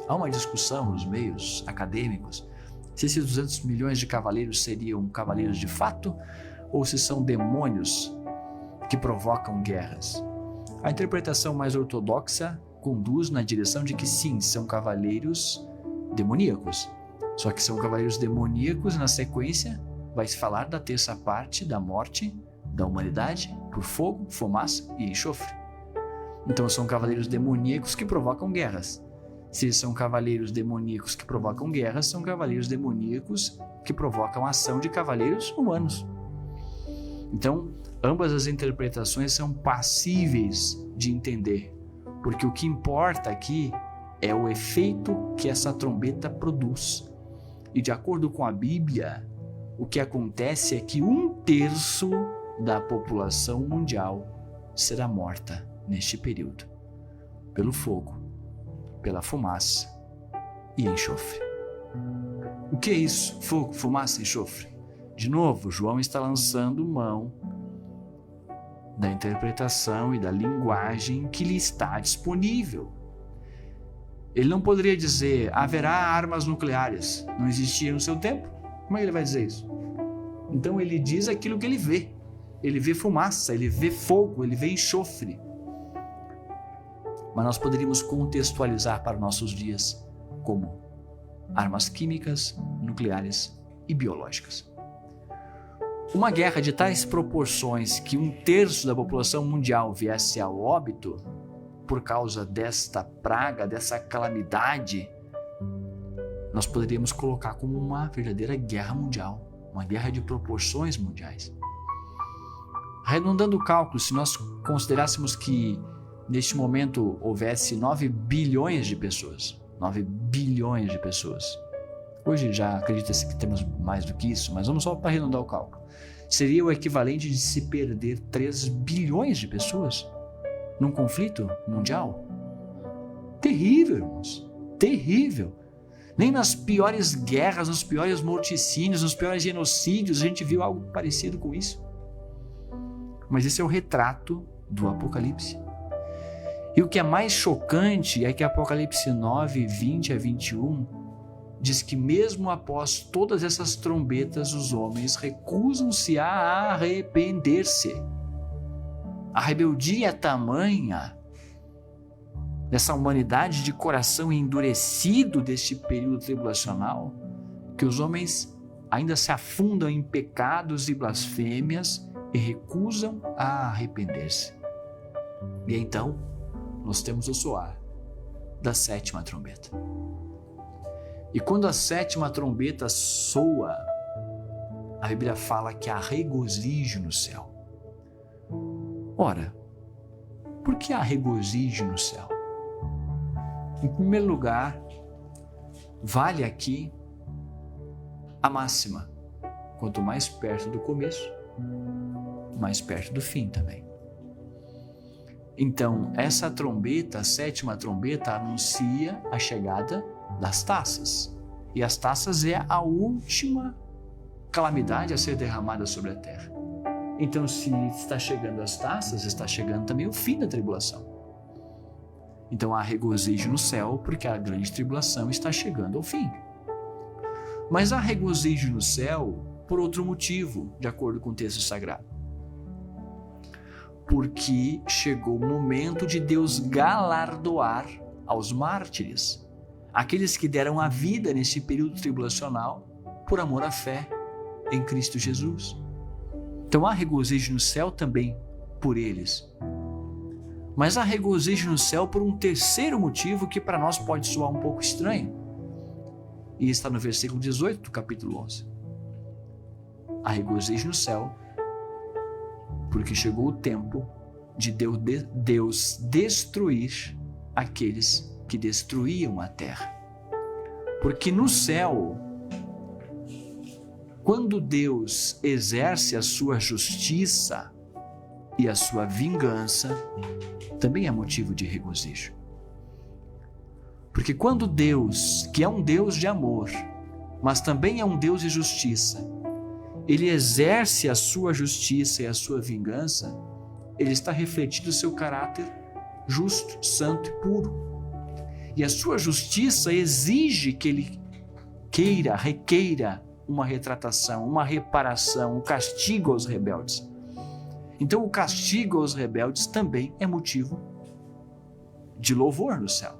Há uma discussão nos meios acadêmicos se esses 200 milhões de cavaleiros seriam cavaleiros de fato ou se são demônios que provocam guerras. A interpretação mais ortodoxa conduz na direção de que sim, são cavaleiros demoníacos. Só que são cavaleiros demoníacos, na sequência vai se falar da terça parte da morte da humanidade por fogo, fumaça e enxofre. Então são cavaleiros demoníacos que provocam guerras. Se são cavaleiros demoníacos que provocam guerras, são cavaleiros demoníacos que provocam a ação de cavaleiros humanos. Então, ambas as interpretações são passíveis de entender, porque o que importa aqui é o efeito que essa trombeta produz. E de acordo com a Bíblia, o que acontece é que 1/3 da população mundial será morta neste período, pelo fogo, pela fumaça e enxofre. O que é isso? Fogo, fumaça e enxofre? De novo, João está lançando mão da interpretação e da linguagem que lhe está disponível. Ele não poderia dizer, haverá armas nucleares. Não existia no seu tempo. Como é que ele vai dizer isso? Então ele diz aquilo que ele vê. Ele vê fumaça, ele vê fogo, ele vê enxofre. Mas nós poderíamos contextualizar para nossos dias como armas químicas, nucleares e biológicas. Uma guerra de tais proporções que 1/3 da população mundial viesse ao óbito por causa desta praga, dessa calamidade, nós poderíamos colocar como uma verdadeira guerra mundial, uma guerra de proporções mundiais. Arredondando o cálculo, se nós considerássemos que neste momento houvesse 9 bilhões de pessoas, 9 bilhões de pessoas. Hoje já acredita-se que temos mais do que isso, mas vamos só para arredondar o cálculo. Seria o equivalente de se perder 3 bilhões de pessoas num conflito mundial? Terrível, irmãos, terrível. Nem nas piores guerras, nos piores morticínios, nos piores genocídios a gente viu algo parecido com isso. Mas esse é o retrato do Apocalipse. E o que é mais chocante é que Apocalipse 9, 20 a 21 diz que mesmo após todas essas trombetas, os homens recusam-se a arrepender-se. A rebeldia é tamanha dessa humanidade de coração endurecido deste período tribulacional, que os homens ainda se afundam em pecados e blasfêmias e recusam a arrepender-se. E então, nós temos o soar da 7ª trombeta. E quando a 7ª trombeta soa, a Bíblia fala que há regozijo no céu. Ora, por que há regozijo no céu? Em primeiro lugar, vale aqui a máxima: quanto mais perto do começo, mais perto do fim também. Então, essa trombeta, a 7ª trombeta, anuncia a chegada das taças. E as taças é a última calamidade a ser derramada sobre a terra. Então, se está chegando as taças, está chegando também o fim da tribulação. Então, há regozijo no céu, porque a grande tribulação está chegando ao fim. Mas há regozijo no céu por outro motivo, de acordo com o texto sagrado. Porque chegou o momento de Deus galardoar aos mártires, aqueles que deram a vida nesse período tribulacional por amor à fé em Cristo Jesus. Então há regozijo no céu também por eles. Mas há regozijo no céu por um terceiro motivo que para nós pode soar um pouco estranho. E está no versículo 18 do capítulo 11. Há regozijo no céu porque chegou o tempo de Deus destruir aqueles que destruíam a terra. Porque no céu, quando Deus exerce a sua justiça e a sua vingança, também é motivo de regozijo. Porque quando Deus, que é um Deus de amor, mas também é um Deus de justiça, ele exerce a sua justiça e a sua vingança, ele está refletindo o seu caráter justo, santo e puro. E a sua justiça exige que ele requeira uma retratação, uma reparação, um castigo aos rebeldes. Então o castigo aos rebeldes também é motivo de louvor no céu.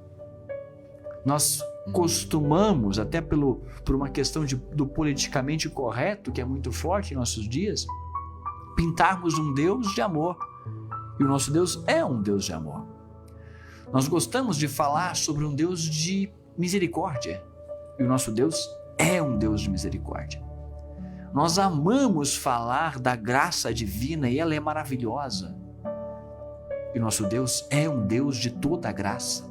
Nós costumamos, até por uma questão do politicamente correto, que é muito forte em nossos dias, pintarmos um Deus de amor. E o nosso Deus é um Deus de amor. Nós gostamos de falar sobre um Deus de misericórdia. E o nosso Deus é um Deus de misericórdia. Nós amamos falar da graça divina e ela é maravilhosa. E o nosso Deus é um Deus de toda a graça.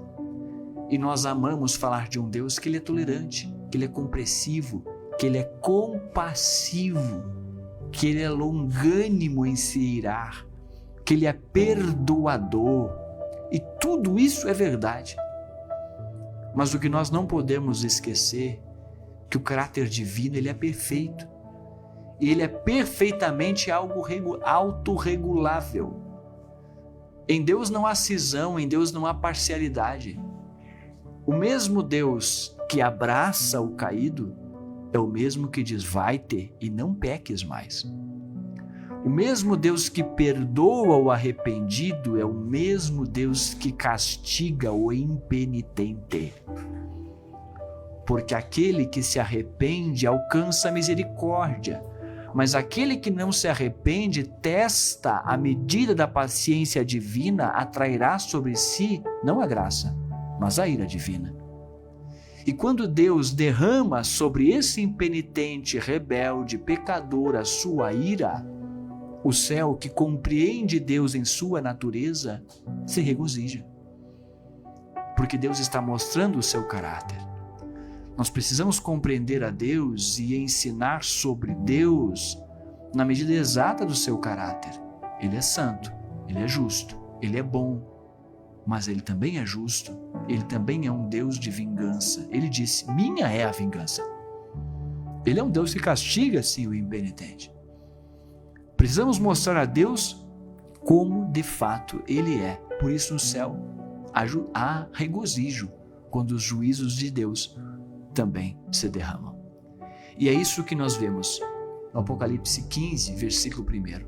E nós amamos falar de um Deus que ele é tolerante, que ele é compreensivo, que ele é compassivo, que ele é longânimo em se irar, que ele é perdoador. E tudo isso é verdade. Mas o que nós não podemos esquecer é que o caráter divino ele é perfeito. E ele é perfeitamente algo autorregulável. Em Deus não há cisão, em Deus não há parcialidade. O mesmo Deus que abraça o caído é o mesmo que diz, vai-te e não peques mais. O mesmo Deus que perdoa o arrependido é o mesmo Deus que castiga o impenitente. Porque aquele que se arrepende alcança a misericórdia, Mas aquele que não se arrepende testa a medida da paciência divina, atrairá sobre si não a graça, mas a ira divina. E quando Deus derrama sobre esse impenitente, rebelde, pecador a sua ira, o céu, que compreende Deus em sua natureza, se regozija. Porque Deus está mostrando o seu caráter. Nós precisamos compreender a Deus e ensinar sobre Deus na medida exata do seu caráter. Ele é santo, ele é justo, ele é bom, mas ele também é justo, ele também é um Deus de vingança. Ele disse: minha é a vingança. Ele é um Deus que castiga, sim, o impenitente. Precisamos mostrar a Deus como de fato ele é. Por isso no céu há regozijo quando os juízos de Deus também se derramam. E é isso que nós vemos no Apocalipse 15, versículo 1.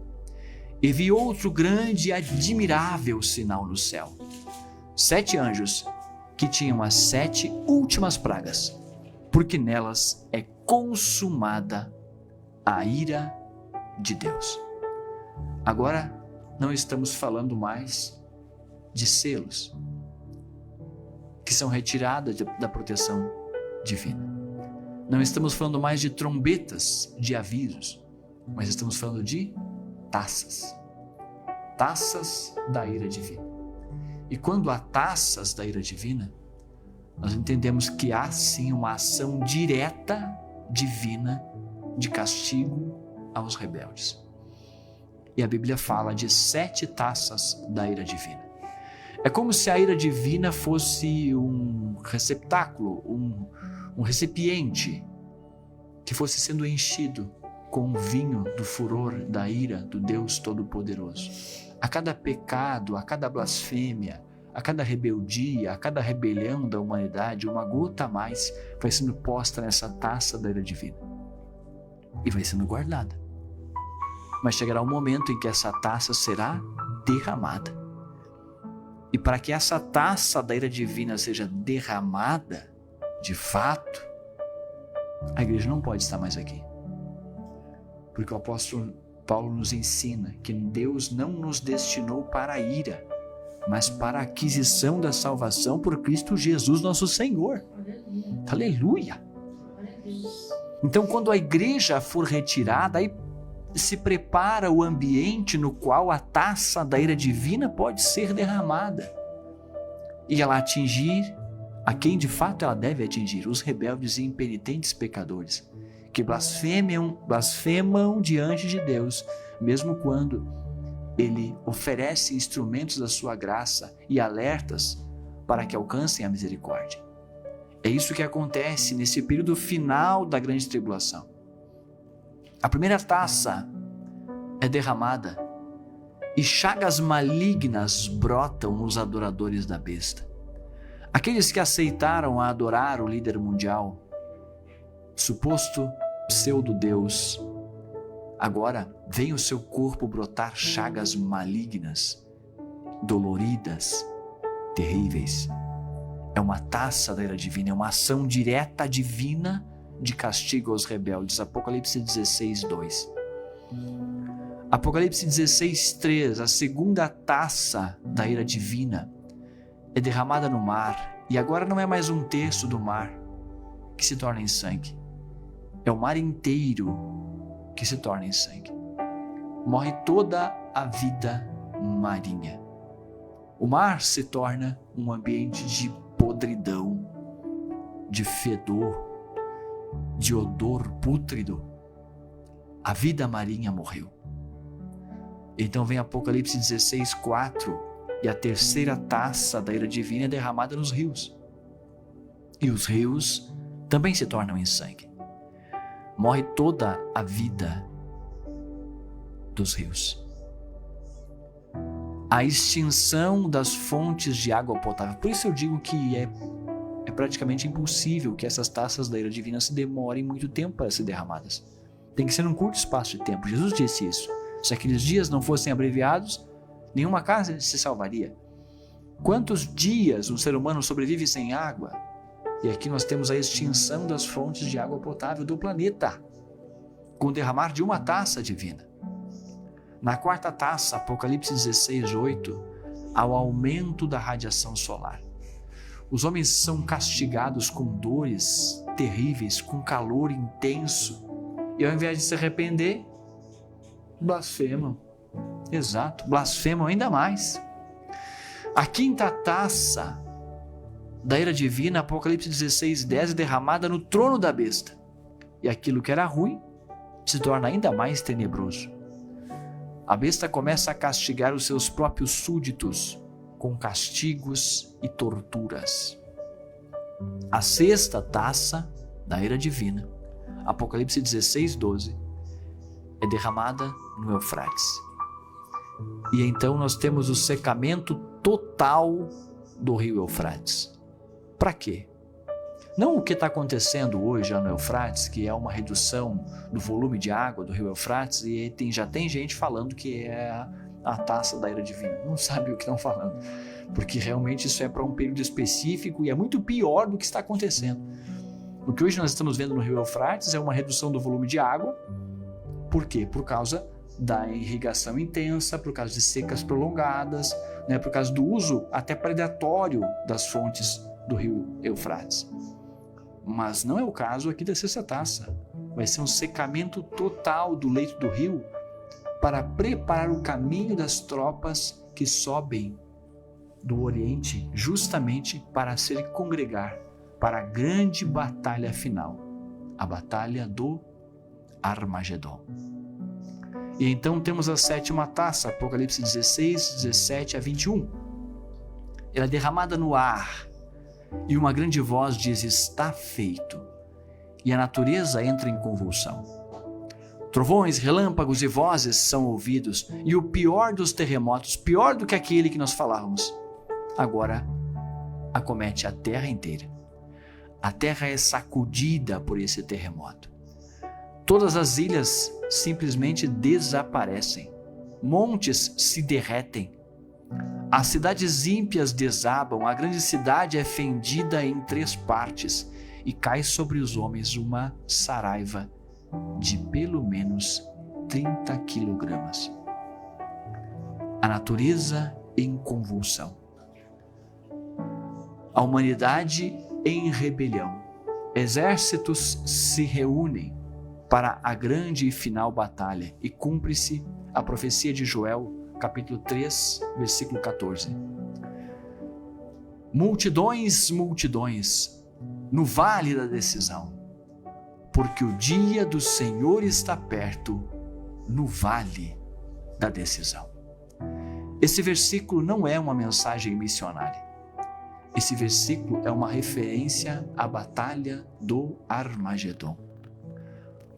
E vi outro grande e admirável sinal no céu: 7 anjos que tinham as 7 últimas pragas, porque nelas é consumada a ira de Deus. Agora não estamos falando mais de selos que são retiradas da proteção divina. Não estamos falando mais de trombetas, de avisos, mas estamos falando de taças. Taças da ira divina. E quando há taças da ira divina, nós entendemos que há sim uma ação direta divina de castigo aos rebeldes. E a Bíblia fala de 7 taças da ira divina. É como se a ira divina fosse um receptáculo, um recipiente que fosse sendo enchido com o vinho do furor da ira do Deus Todo-Poderoso. A cada pecado, a cada blasfêmia, a cada rebeldia, a cada rebelião da humanidade, uma gota a mais vai sendo posta nessa taça da ira divina e vai sendo guardada. Mas chegará um momento em que essa taça será derramada. E para que essa taça da ira divina seja derramada, de fato, a igreja não pode estar mais aqui. Porque o apóstolo Paulo nos ensina que Deus não nos destinou para a ira, mas para a aquisição da salvação por Cristo Jesus, nosso Senhor. Aleluia! Então, quando a igreja for retirada, aí se prepara o ambiente no qual a taça da ira divina pode ser derramada e ela atingir a quem de fato ela deve atingir: os rebeldes e impenitentes pecadores que blasfemam diante de Deus, mesmo quando Ele oferece instrumentos da sua graça e alertas para que alcancem a misericórdia. É isso que acontece nesse período final da grande tribulação. A primeira taça é derramada e chagas malignas brotam nos adoradores da besta. Aqueles que aceitaram a adorar o líder mundial, suposto pseudo-deus, agora vem o seu corpo brotar chagas malignas, doloridas, terríveis. É uma taça da ira divina, é uma ação direta divina de castigo aos rebeldes. Apocalipse 16, 2. Apocalipse 16, 3. A segunda taça da ira divina é derramada no mar, e agora não é mais um terço do mar que se torna em sangue. É o mar inteiro que se torna em sangue. Morre toda a vida marinha. O mar se torna um ambiente de podridão, de fedor, de odor pútrido. A vida marinha morreu. Então vem Apocalipse 16, 4, e a terceira taça da ira divina é derramada nos rios. E os rios também se tornam em sangue. Morre toda a vida dos rios. A extinção das fontes de água potável. Por isso eu digo que é praticamente impossível que essas taças da ira divina se demorem muito tempo para ser derramadas. Tem que ser num curto espaço de tempo. Jesus disse isso. Se aqueles dias não fossem abreviados, nenhuma casa se salvaria. Quantos dias um ser humano sobrevive sem água? E aqui nós temos a extinção das fontes de água potável do planeta. com o derramar de uma taça divina. Na quarta taça, Apocalipse 16:8, ao aumento da radiação solar. Os homens são castigados com dores terríveis, com calor intenso, e ao invés de se arrepender, blasfemam. Exato, blasfemam ainda mais. A quinta taça da ira divina, Apocalipse 16:10, é derramada no trono da besta. E aquilo que era ruim se torna ainda mais tenebroso. A besta começa a castigar os seus próprios súditos com castigos e torturas. A sexta taça da ira divina, Apocalipse 16:12, é derramada no Eufrates. E então nós temos o secamento total do rio Eufrates. Para quê? Não o que está acontecendo hoje já no Eufrates, que é uma redução do volume de água do rio Eufrates, e já tem gente falando que é a taça da ira divina. Não sabe o que estão falando, porque realmente isso é para um período específico e é muito pior do que está acontecendo. O que hoje nós estamos vendo no rio Eufrates é uma redução do volume de água. Por quê? Por causa da irrigação intensa, por causa de secas prolongadas, por causa do uso até predatório das fontes do rio Eufrates. Mas não é o caso aqui da sexta taça. Vai ser um secamento total do leito do rio para preparar o caminho das tropas que sobem do Oriente justamente para se congregar para a grande batalha final, a batalha do Armagedon. E então temos a sétima taça, Apocalipse 16:17-21. Ela é derramada no ar e uma grande voz diz: está feito. E a natureza entra em convulsão. Trovões, relâmpagos e vozes são ouvidos, e o pior dos terremotos, pior do que aquele que nós falávamos, agora acomete a terra inteira. A terra é sacudida por esse terremoto. Todas as ilhas simplesmente desaparecem. Montes se derretem. As cidades ímpias desabam. A grande cidade é fendida em 3 partes e cai sobre os homens uma saraiva de pelo menos 30 quilogramas. A natureza em convulsão. A humanidade em rebelião. Exércitos se reúnem para a grande e final batalha e cumpre-se a profecia de Joel, capítulo 3, versículo 14. Multidões, multidões, no vale da decisão, porque o dia do Senhor está perto, no vale da decisão. Esse versículo não é uma mensagem missionária. Esse versículo é uma referência à batalha do Armagedon,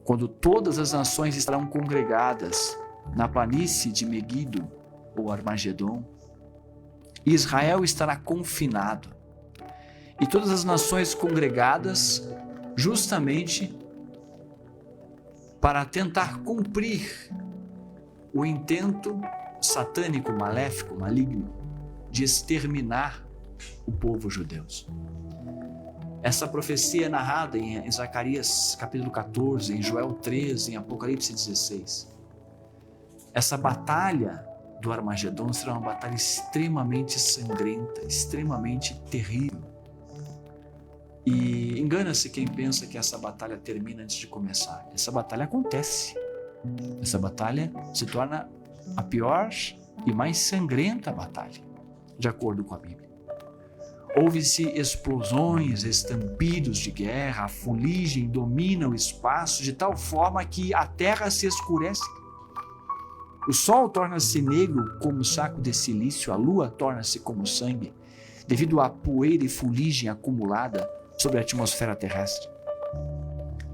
quando todas as nações estarão congregadas na planície de Meguido, ou Armagedon, Israel estará confinado, e todas as nações congregadas justamente para tentar cumprir o intento satânico, maléfico, maligno de exterminar o povo judeu. Essa profecia é narrada em Zacarias capítulo 14, em Joel 13, em Apocalipse 16. Essa batalha do Armagedon será uma batalha extremamente sangrenta, extremamente terrível. E engana-se quem pensa que essa batalha termina antes de começar. Essa batalha acontece. Essa batalha se torna a pior e mais sangrenta batalha, de acordo com a Bíblia. Ouve-se explosões, estampidos de guerra, a fuligem domina o espaço de tal forma que a terra se escurece. O sol torna-se negro como saco de silício, a lua torna-se como sangue, devido à poeira e fuligem acumulada sobre a atmosfera terrestre.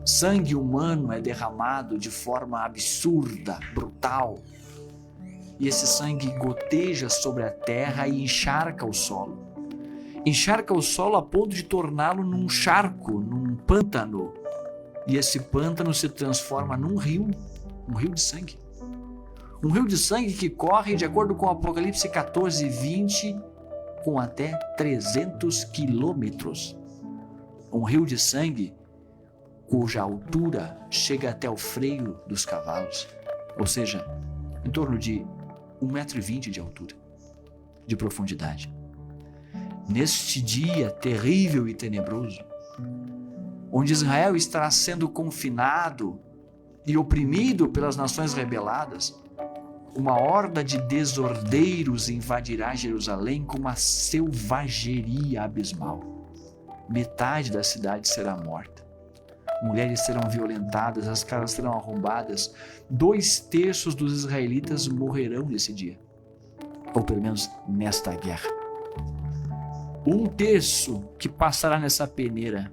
Sangue humano é derramado de forma absurda, brutal, e esse sangue goteja sobre a terra e encharca o solo. Encharca o solo a ponto de torná-lo num charco, num pântano. E esse pântano se transforma num rio de sangue. Um rio de sangue que corre, de acordo com Apocalipse 14, 20, com até 300 quilômetros. Um rio de sangue cuja altura chega até o freio dos cavalos, ou seja, em torno de 1,20 m de altura, de profundidade. Neste dia terrível e tenebroso, onde Israel estará sendo confinado e oprimido pelas nações rebeladas, uma horda de desordeiros invadirá Jerusalém com uma selvageria abismal. Metade da cidade será morta. Mulheres serão violentadas, as casas serão arrombadas. 2/3 dos israelitas morrerão nesse dia, ou pelo menos nesta guerra. 1/3 que passará nessa peneira,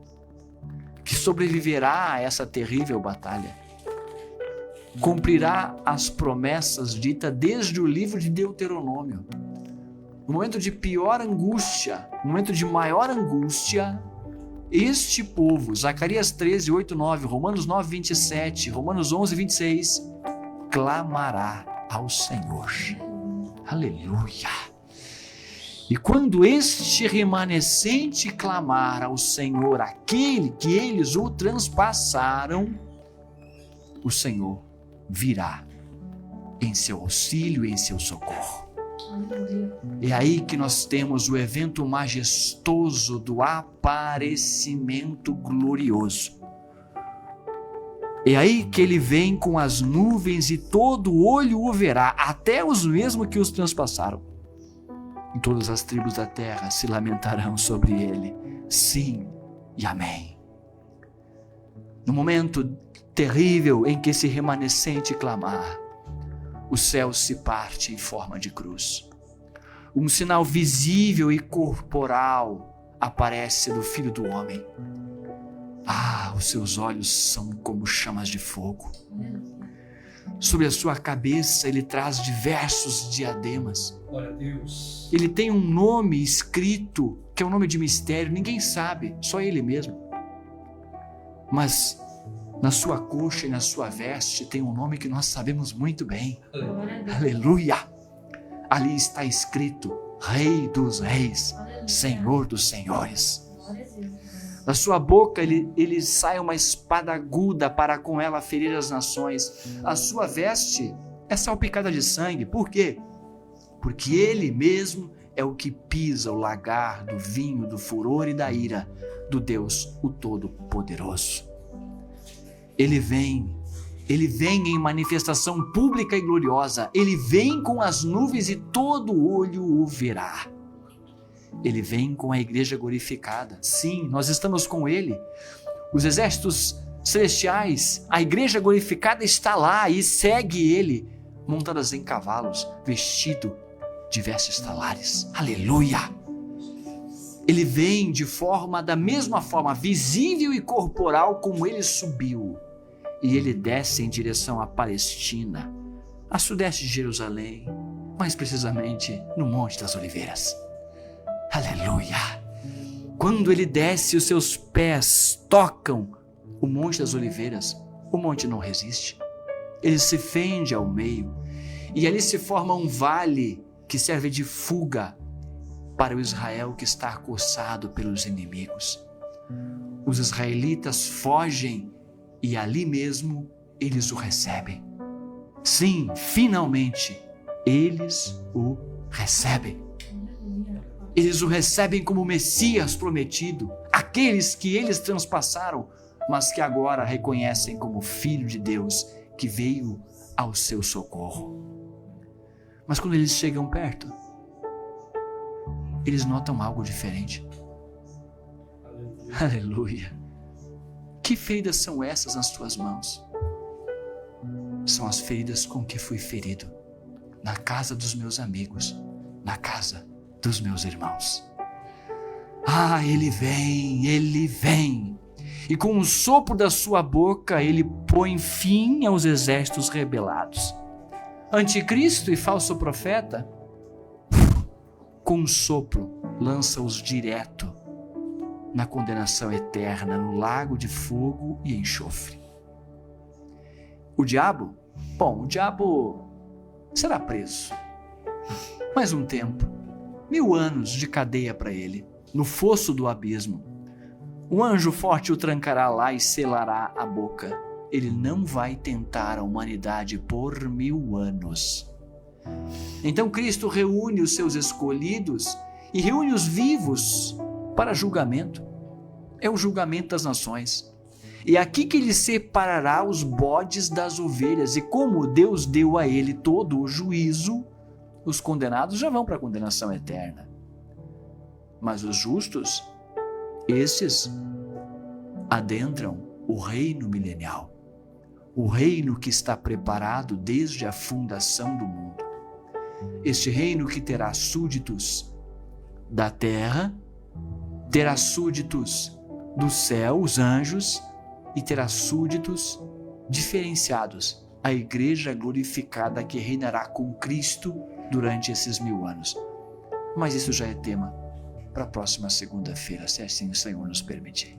que sobreviverá a essa terrível batalha, cumprirá as promessas ditas desde o livro de Deuteronômio. No momento de pior angústia, no momento de maior angústia, este povo, Zacarias 13, 8, 9, Romanos 9, 27, Romanos 11, 26, clamará ao Senhor. Aleluia! E quando este remanescente clamar ao Senhor, aquele que eles o transpassaram, o Senhor virá em seu auxílio e em seu socorro. É aí que nós temos o evento majestoso do aparecimento glorioso. É aí que ele vem com as nuvens e todo olho o verá, até os mesmos que os transpassaram. E todas as tribos da terra se lamentarão sobre ele. Sim e amém. No momento terrível em que esse remanescente clamar, o céu se parte em forma de cruz. Um sinal visível e corporal aparece do Filho do Homem. Os seus olhos são como chamas de fogo. Sobre a sua cabeça ele traz diversos diademas. Glória a Deus. Ele tem um nome escrito, que é um nome de mistério, ninguém sabe, só ele mesmo. Mas na sua coxa e na sua veste tem um nome que nós sabemos muito bem. Aleluia! Ali está escrito Rei dos Reis, Senhor dos Senhores. Da sua boca ele sai uma espada aguda para com ela ferir as nações. A sua veste é salpicada de sangue. Por quê? Porque ele mesmo é o que pisa o lagar do vinho, do furor e da ira do Deus, o Todo-Poderoso. Ele vem em manifestação pública e gloriosa. Ele vem com as nuvens e todo olho o verá. Ele vem com a igreja glorificada. Sim, nós estamos com ele. Os exércitos celestiais, a igreja glorificada está lá e segue ele, montadas em cavalos, vestido de vestes talares. Aleluia! Ele vem da mesma forma visível e corporal como ele subiu. E ele desce em direção à Palestina, a sudeste de Jerusalém, mais precisamente no Monte das Oliveiras. Aleluia! Quando ele desce, os seus pés tocam o Monte das Oliveiras, o monte não resiste. Ele se fende ao meio e ali se forma um vale que serve de fuga para o Israel que está acossado pelos inimigos. Os israelitas fogem e ali mesmo eles o recebem. Sim, finalmente, eles o recebem. Eles o recebem como Messias prometido, aqueles que eles transpassaram, mas que agora reconhecem como Filho de Deus que veio ao seu socorro. Mas quando eles chegam perto, eles notam algo diferente. Aleluia! Que feridas são essas nas tuas mãos? São as feridas com que fui ferido na casa dos meus amigos, na casa dos meus irmãos. Ele vem, e com o sopro da sua boca ele põe fim aos exércitos rebelados. Anticristo e falso profeta, com um sopro, lança-os direto na condenação eterna, no lago de fogo e enxofre. O diabo será preso. Mais um tempo, 1000 anos de cadeia para ele, no fosso do abismo. O anjo forte o trancará lá e selará a boca. Ele não vai tentar a humanidade por 1000 anos. Então Cristo reúne os seus escolhidos e reúne os vivos para julgamento. É o julgamento das nações. E é aqui que ele separará os bodes das ovelhas. E como Deus deu a ele todo o juízo, os condenados já vão para a condenação eterna. Mas os justos, esses adentram o reino milenial. O reino que está preparado desde a fundação do mundo. Este reino que terá súditos da terra, terá súditos do céu, os anjos, e terá súditos diferenciados, a igreja glorificada que reinará com Cristo durante esses 1000 anos. Mas isso já é tema para a próxima segunda-feira, se assim o Senhor nos permitir.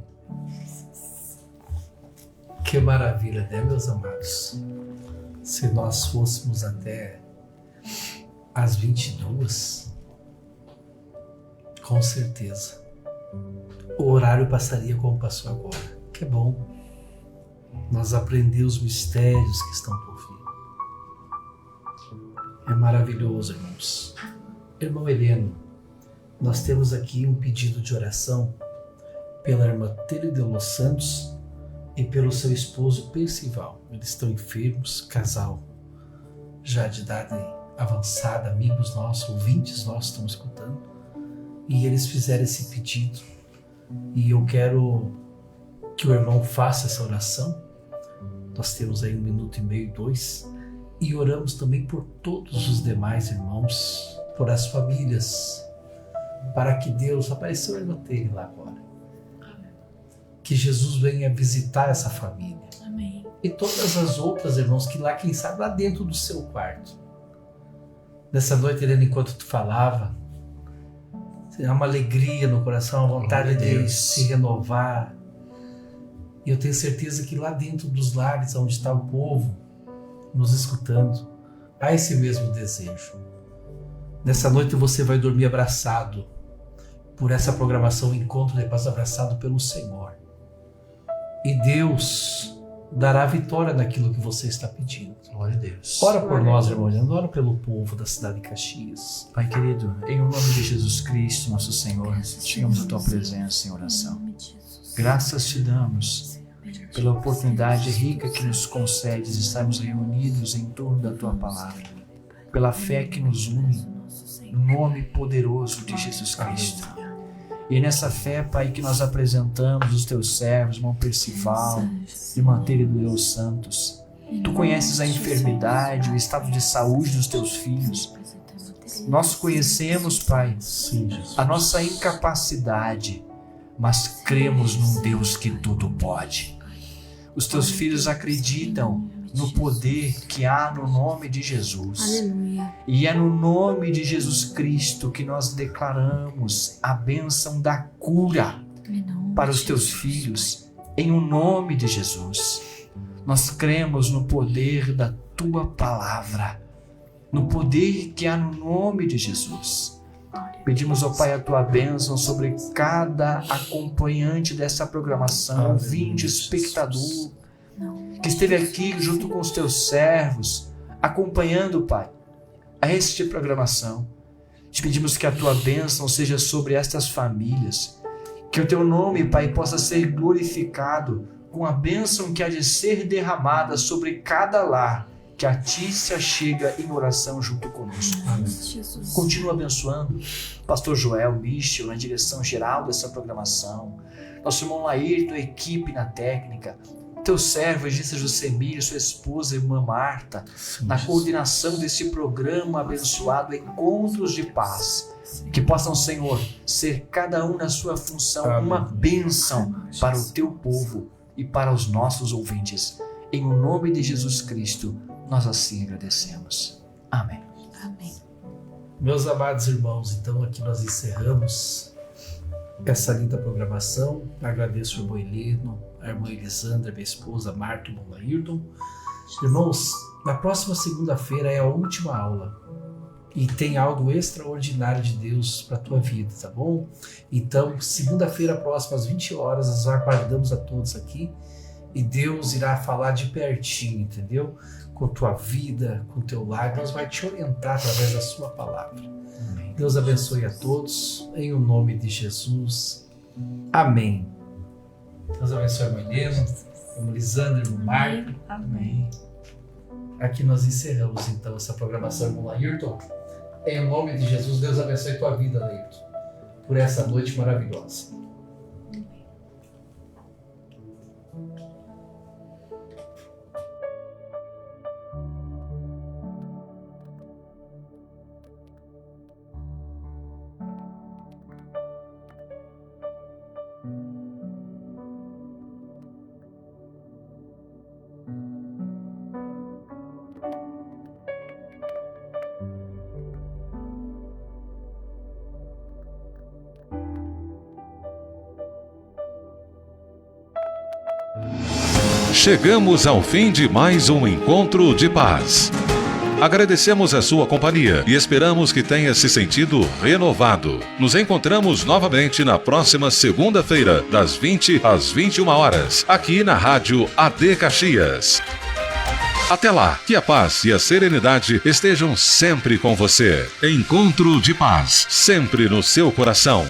Que maravilha, né, meus amados? Se nós fôssemos até às 22, com certeza o horário passaria como passou agora. Que bom. Nós aprendemos os mistérios que estão por vir. É maravilhoso, irmãos. Irmão Heleno, nós temos aqui um pedido de oração pela irmã Tere de Los Santos e pelo seu esposo Percival. Eles estão enfermos, casal já de idade avançada, amigos nossos, ouvintes nossos estão escutando, e eles fizeram esse pedido. E eu quero que o irmão faça essa oração. Nós temos aí 1 minuto e meio, 2, e oramos também por todos os demais irmãos, por as famílias, para que Deus, apareceu a irmã Tere lá agora, que Jesus venha visitar essa família. Amém. E todas as outras, irmãos, que lá, quem sabe, lá dentro do seu quarto. Nessa noite, Helena, enquanto tu falava, há uma alegria no coração, uma vontade de se renovar. E eu tenho certeza que lá dentro dos lares, onde está o povo, nos escutando, há esse mesmo desejo. Nessa noite você vai dormir abraçado por essa programação Encontro de Paz, abraçado pelo Senhor. E Deus dará vitória naquilo que você está pedindo. Glória a Deus. Ora por nós, irmãos, ora pelo povo da cidade de Caxias. Pai querido, em nome de Jesus Cristo, nosso Senhor, chegamos à tua presença em oração. Graças te damos pela oportunidade rica que nos concedes de estarmos reunidos em torno da tua palavra, pela fé que nos une, no nome poderoso de Jesus Cristo. E nessa fé, Pai, que nós apresentamos os teus servos, irmão Percival, irmã Tere de Los Santos. Tu conheces a enfermidade, o estado de saúde dos teus filhos. Nós conhecemos, Pai, a nossa incapacidade, mas cremos num Deus que tudo pode. Os teus filhos acreditam no poder que há no nome de Jesus. Aleluia. E é no nome de Jesus Cristo que nós declaramos a bênção da cura para os teus filhos, em o nome de Jesus. Nós cremos no poder da tua palavra, no poder que há no nome de Jesus. Pedimos, ó Pai, a tua bênção sobre cada acompanhante dessa programação, ouvinte, espectador, que esteve aqui junto com os teus servos, acompanhando, Pai, a esta programação. Te pedimos que a tua bênção seja sobre estas famílias, que o teu nome, Pai, possa ser glorificado com a bênção que há de ser derramada sobre cada lar que a ti se achega em oração junto conosco. Amém. Continua abençoando Pastor Joel Michel na direção geral dessa programação, nosso irmão Laírton, a equipe na técnica, teu servo, Egícia Josemir, sua esposa, irmã Marta, na coordenação desse programa abençoado, Encontros de Paz. Que possam, Senhor, ser cada um na sua função uma bênção para o teu povo e para os nossos ouvintes. Em o nome de Jesus Cristo, nós assim agradecemos. Amém. Amém. Meus amados irmãos, então aqui nós encerramos essa linda programação. Agradeço o irmão Heleno, a irmã Elisandra, minha esposa, Marta, o irmão Laírton. Irmãos, na próxima segunda-feira é a última aula. e tem algo extraordinário de Deus para a tua vida, tá bom? Então, segunda-feira próxima, às 20 horas, nós aguardamos a todos aqui e Deus irá falar de pertinho, entendeu? Com tua vida, com teu lar, Deus vai te orientar através da sua palavra. Amém. Deus abençoe a todos, em o nome de Jesus. Amém. Deus abençoe a irmã Helena, irmã Lisandra, irmão Marco. Amém. Aqui nós encerramos então essa programação, irmão Laírton. Em nome de Jesus, Deus abençoe a tua vida, Laírton, por essa noite maravilhosa. Chegamos ao fim de mais um Encontro de Paz. Agradecemos a sua companhia e esperamos que tenha se sentido renovado. Nos encontramos novamente na próxima segunda-feira, das 20 às 21 horas, aqui na Rádio AD Caxias. Até lá, que a paz e a serenidade estejam sempre com você. Encontro de Paz, sempre no seu coração.